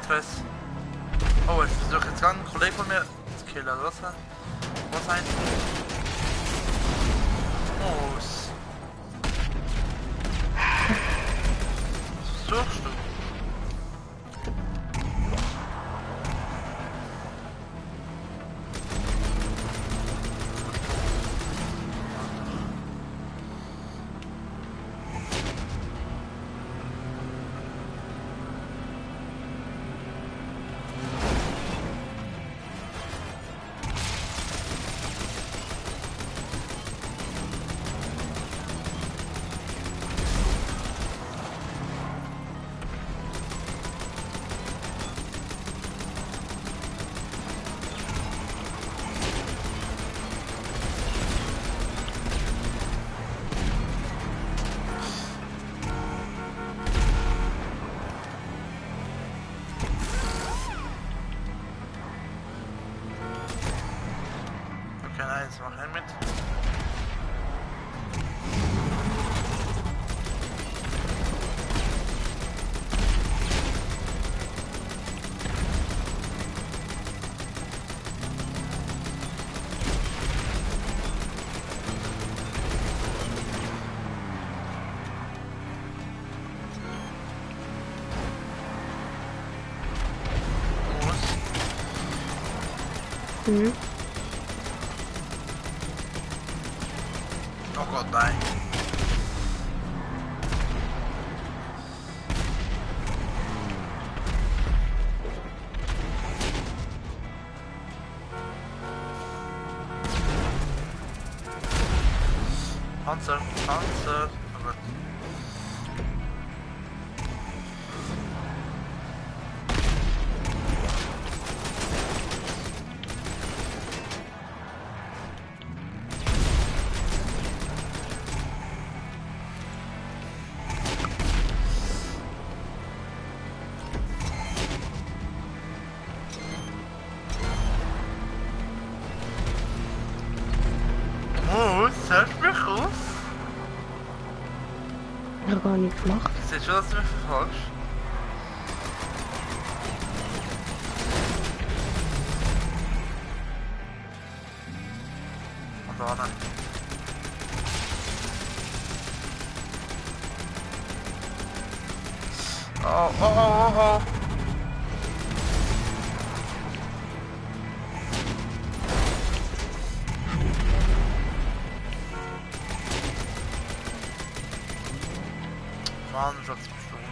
Tres. Oh, ich versuche jetzt gerade einen Kollegen von mir zu killen, oder was? Was ein? Was versuchst du? Okay, nein, jetzt mach einen mit. Mhm. Oh Gott, nein. Panzer, Panzer. Oh Gott. Hörst mich auf? Ich habe gar nichts gemacht. Ich sehe schon, dass du mich verfolgst. Und da nicht. Oh, oh, oh, oh, oh. Mann, Schatz, bestohlen.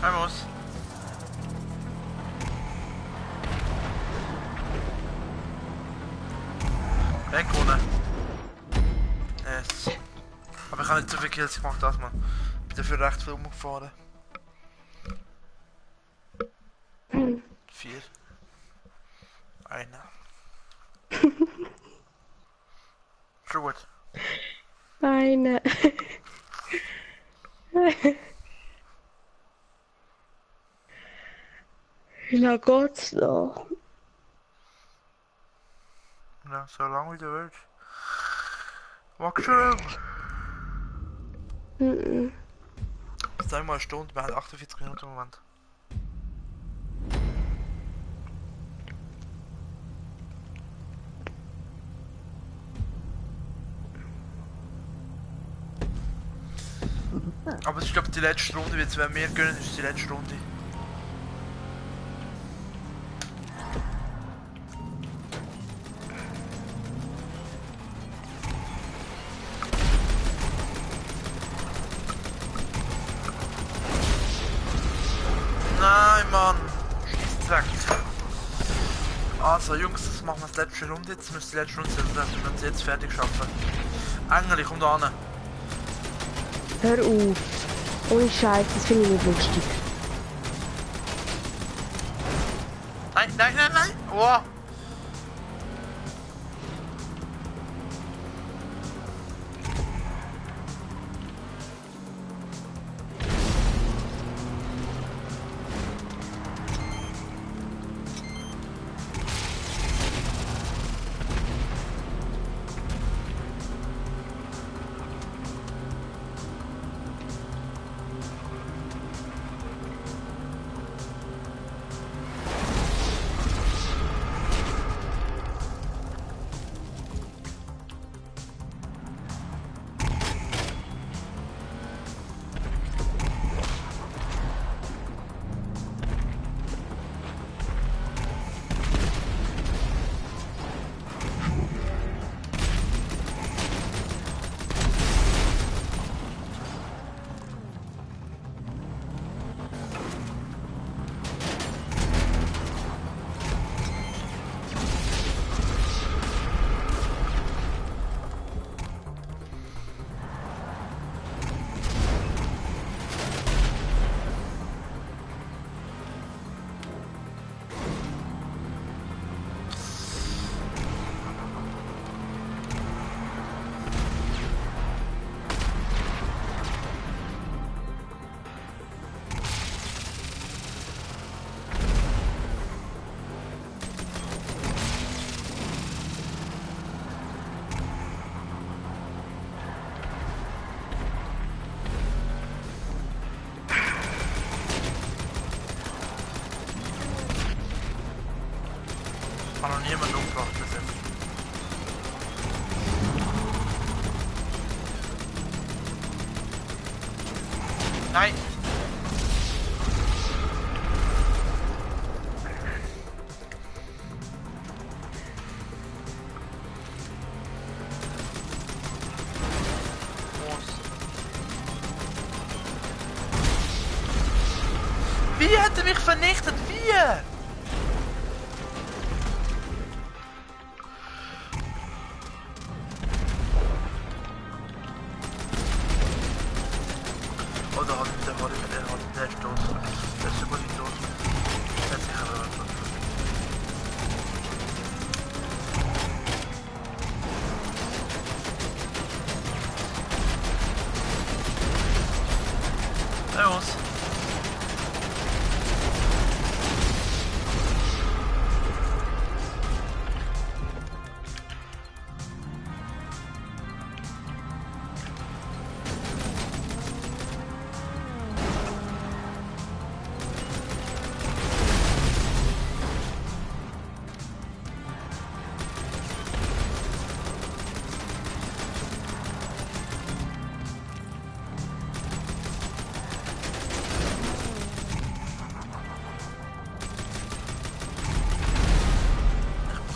Vamos. Weg ohne. Yes. Aber ich habe nicht so viele Kills gemacht, das man. Ich bin dafür recht viel umgefahren. 4. Einer. Schon gut. Eine. Wie lange geht's noch? Ja, so lange wie du willst. Wachschirm! Sag mal eine Stunde, wir haben 48 Minuten im Moment. Aber ich glaube die letzte Runde, jetzt wenn wir gönnen, ist die letzte Runde. Nein, Mann! Scheißdreck! Also Jungs, das machen wir die letzte Runde, jetzt müssen die letzte Runde sein, das heißt, wir müssen jetzt fertig schaffen. Engel, komm da hin. Hör auf. Ohne Scheiß, das finde ich nicht lustig. Nein, nein, nein, nein! Oh! Ich habe noch niemanden umgebracht bis jetzt. Nein! Wie hat er mich vernichtet? Wie? Oh, der ist tot. Der ist super nicht tot. Der ist sicher aber tot. Servus.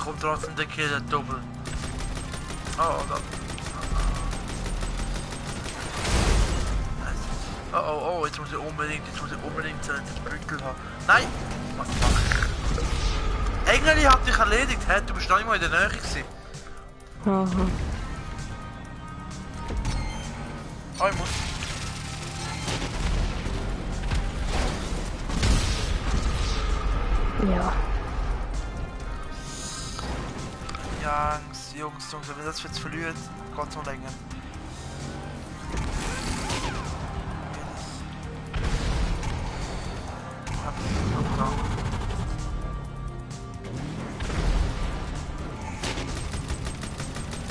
Kommt trotzdem der Kill, der Doppel. Oh, da. Oh, jetzt muss ich unbedingt so einen Brückel haben. Nein! Was mache ich? Engeli hat dich erledigt, hä? Du bist noch nicht mal in der Nähe gewesen. Aha. Oh, ich muss. Ja. Jungs, wenn das jetzt verliert, geht noch länger.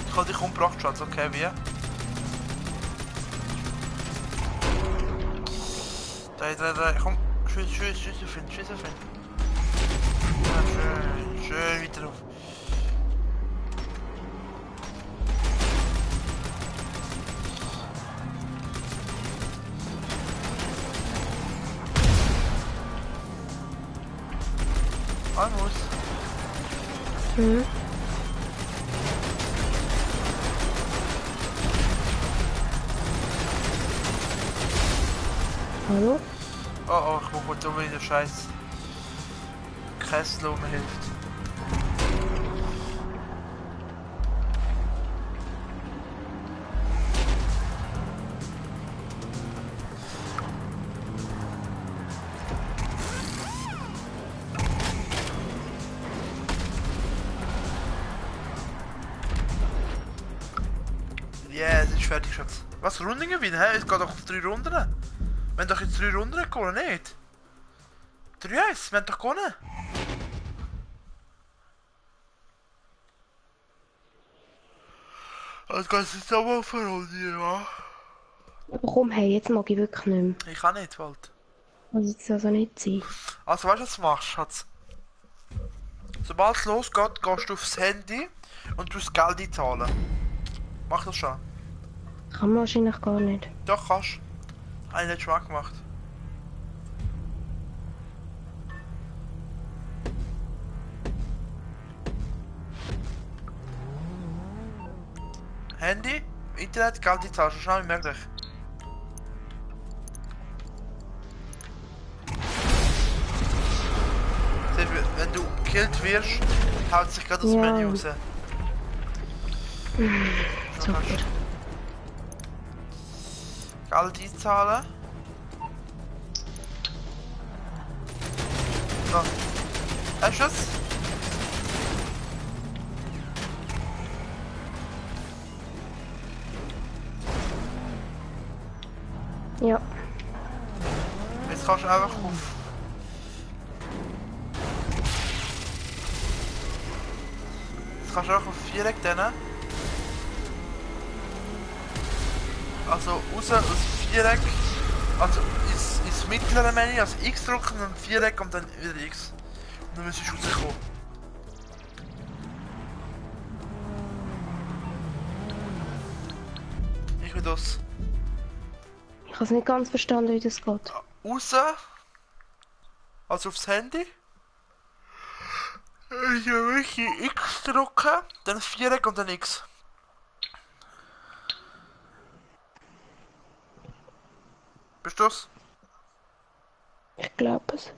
Ich habe dich umgebracht, Schatz, okay, wie? Da, komm, schieß auf ihn. Ja, schön, weiter auf. Almost. Mhm. Hallo? Oh, ich muss mal wieder scheiß Kessel um hilft. Yeah, es ist fertig, Schatz. Was, Runden gewinnen? Hä? Es geht doch auf 3 Runden. Wir haben doch jetzt 3 Runden gewonnen, nicht? 3-1, wir haben doch gewonnen. Also geht es jetzt auch mal verrundieren, wa? Aber komm, hey, jetzt mag ich wirklich nicht mehr. Ich kann nicht, Wald. Muss jetzt also nicht sein. Also weißt du, was du machst, Schatz? Sobald es losgeht, gehst du aufs Handy und tust Geld einzahlen. Mach das schon. Kann man wahrscheinlich gar nicht. Doch, kannst. Habe ich letztes Mal gemacht. Handy, Internet, Geld einzahlen, so schnell wie möglich. Siehst du, wenn du gekillt wirst, haut sich gerade das Ja. Menü raus. Super. Geld einzahlen. So. Hast du das? Ja. Jetzt kannst du einfach auf. Jetzt kannst du einfach auf Viereck dann. Also raus aus Viereck. Also ins mittlere Menü, also X drücken, dann Viereck und dann wieder X. Und dann müsstest du rauskommen. Ich will das. Ich habe es nicht ganz verstanden, wie das geht. Raus. Also aufs Handy. Ja, wirklich X drücken, dann Viereck und dann X. Bist du's? Ich glaube es.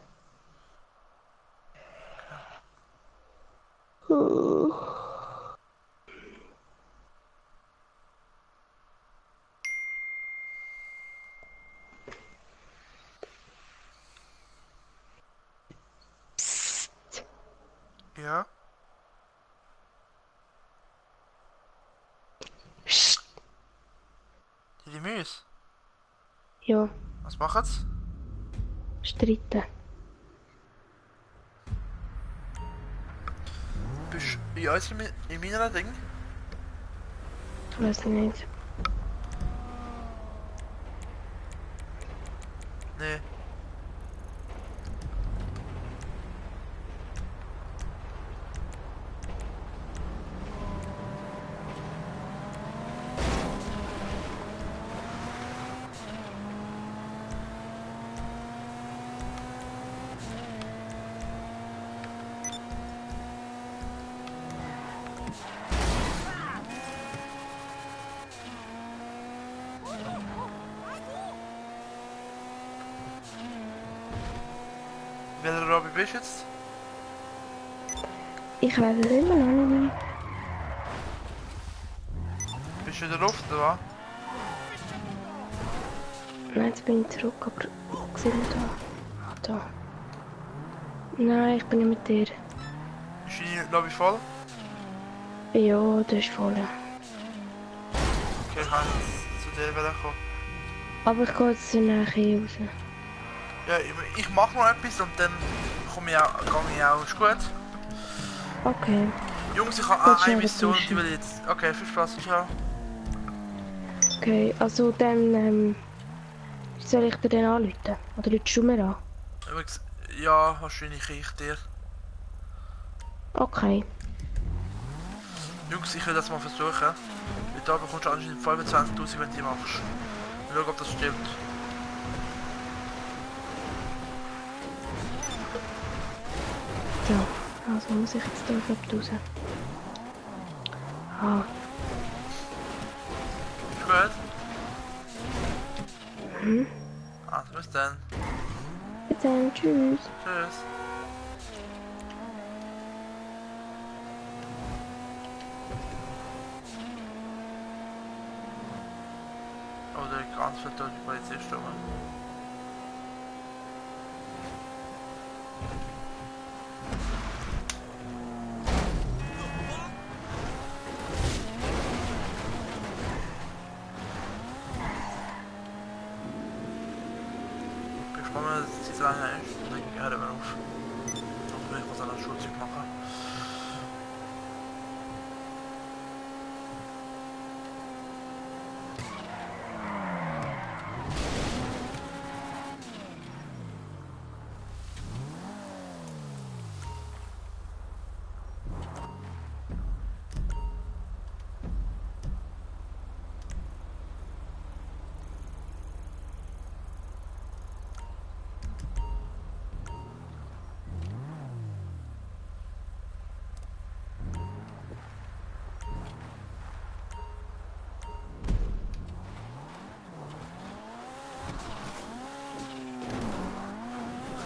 Psst. Ja. Psst. Die Müs. Ja, Was machen's? streiten. Bist du in unserem, in meiner Ding? Ich weiß nicht. Nee. Welcher Robby bist du jetzt? Ich weiß es immer noch nicht mehr. Bist du in der Luft, oder was? Nein, jetzt bin ich zurück, aber wo sind wir da? Da. Nein, ich bin nicht mit dir. Ist deine Lobby voll? Ja, das ist voll. Okay, kann ich zu dir wieder kommen. Aber ich gehe jetzt nachher raus. Ja, ich mache noch etwas und dann gehe ich auch. Ist gut? Okay. Jungs, ich habe Gut, eine schnell Mission und die dazwischen. will ich jetzt... Okay, viel Spaß, ciao. Okay, also dann, soll ich dir den anrufen? Oder rufst du mir an? Übrigens, ja, wahrscheinlich ich dir. Okay. Jungs, ich will das mal versuchen. Weil da bekommst du anscheinend 25.000, wenn du die machst. Schau, ob das stimmt. So, also muss ich jetzt da überhaupt raus. Ah, Ist gut? mhm. Also, bis dann. Bis dann, tschüss. Tschüss. Oh, der ganz vertont die Polizist rum. Gespannt, dass sie so lange ist. Dann hören wir auf. Dann will ich was an der Schulzeug machen.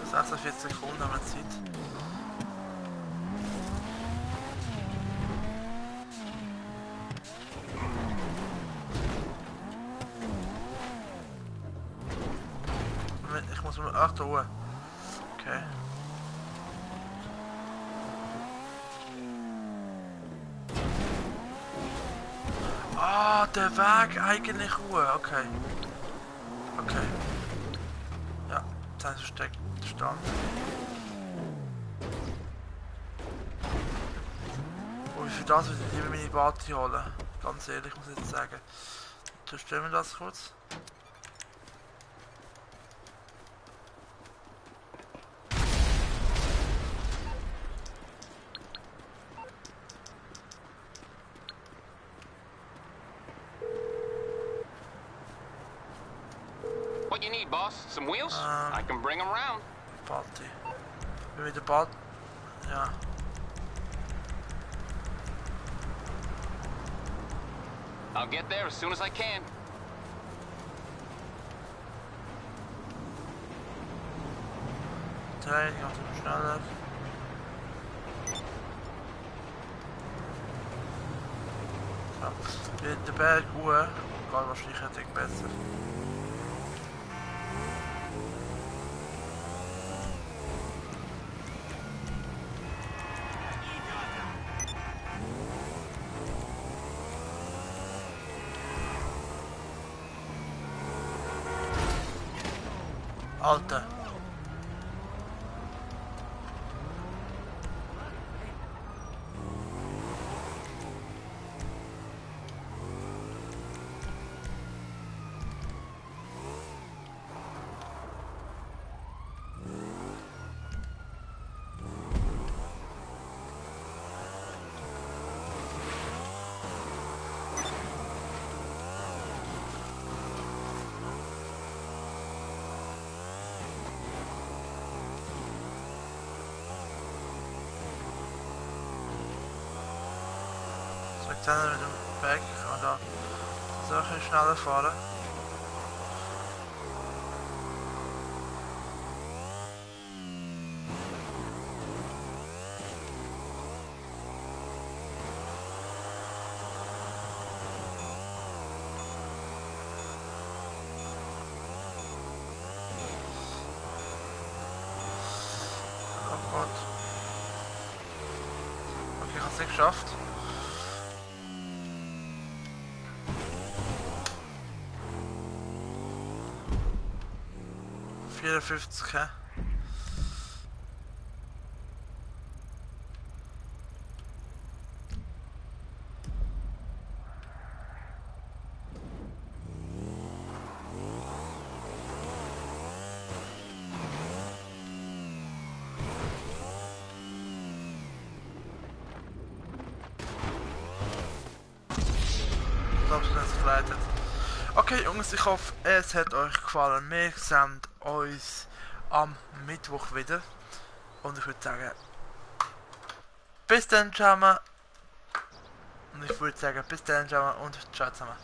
Für 46 Sekunden haben wir Zeit. Moment, ich muss mal... Ach, da oben. Okay. Ah, der Weg eigentlich Ruhe. Okay. Okay. Ja, das ist der Stand. Und für das würde ich lieber meine Party holen. Ganz ehrlich, muss ich jetzt sagen. Stellen wir das kurz. What you need, boss? Some wheels? I can bring them round. Party. Wenn wir den Bad... Ja. I'll get there as soon as I can. Training, also schneller. So. Der Berg hoch geht wahrscheinlich ein Ding besser. Alter. So, jetzt sind wir mit dem Berg und da soll ich schneller fahren. Oh Gott. es nicht geschafft. ...54, hä? Okay Jungs, ich hoffe es hat euch gefallen. Wir sehen uns am Mittwoch wieder. Und ich würde sagen, bis dann zusammen. Und ich würde sagen, bis dann zusammen und ciao zusammen.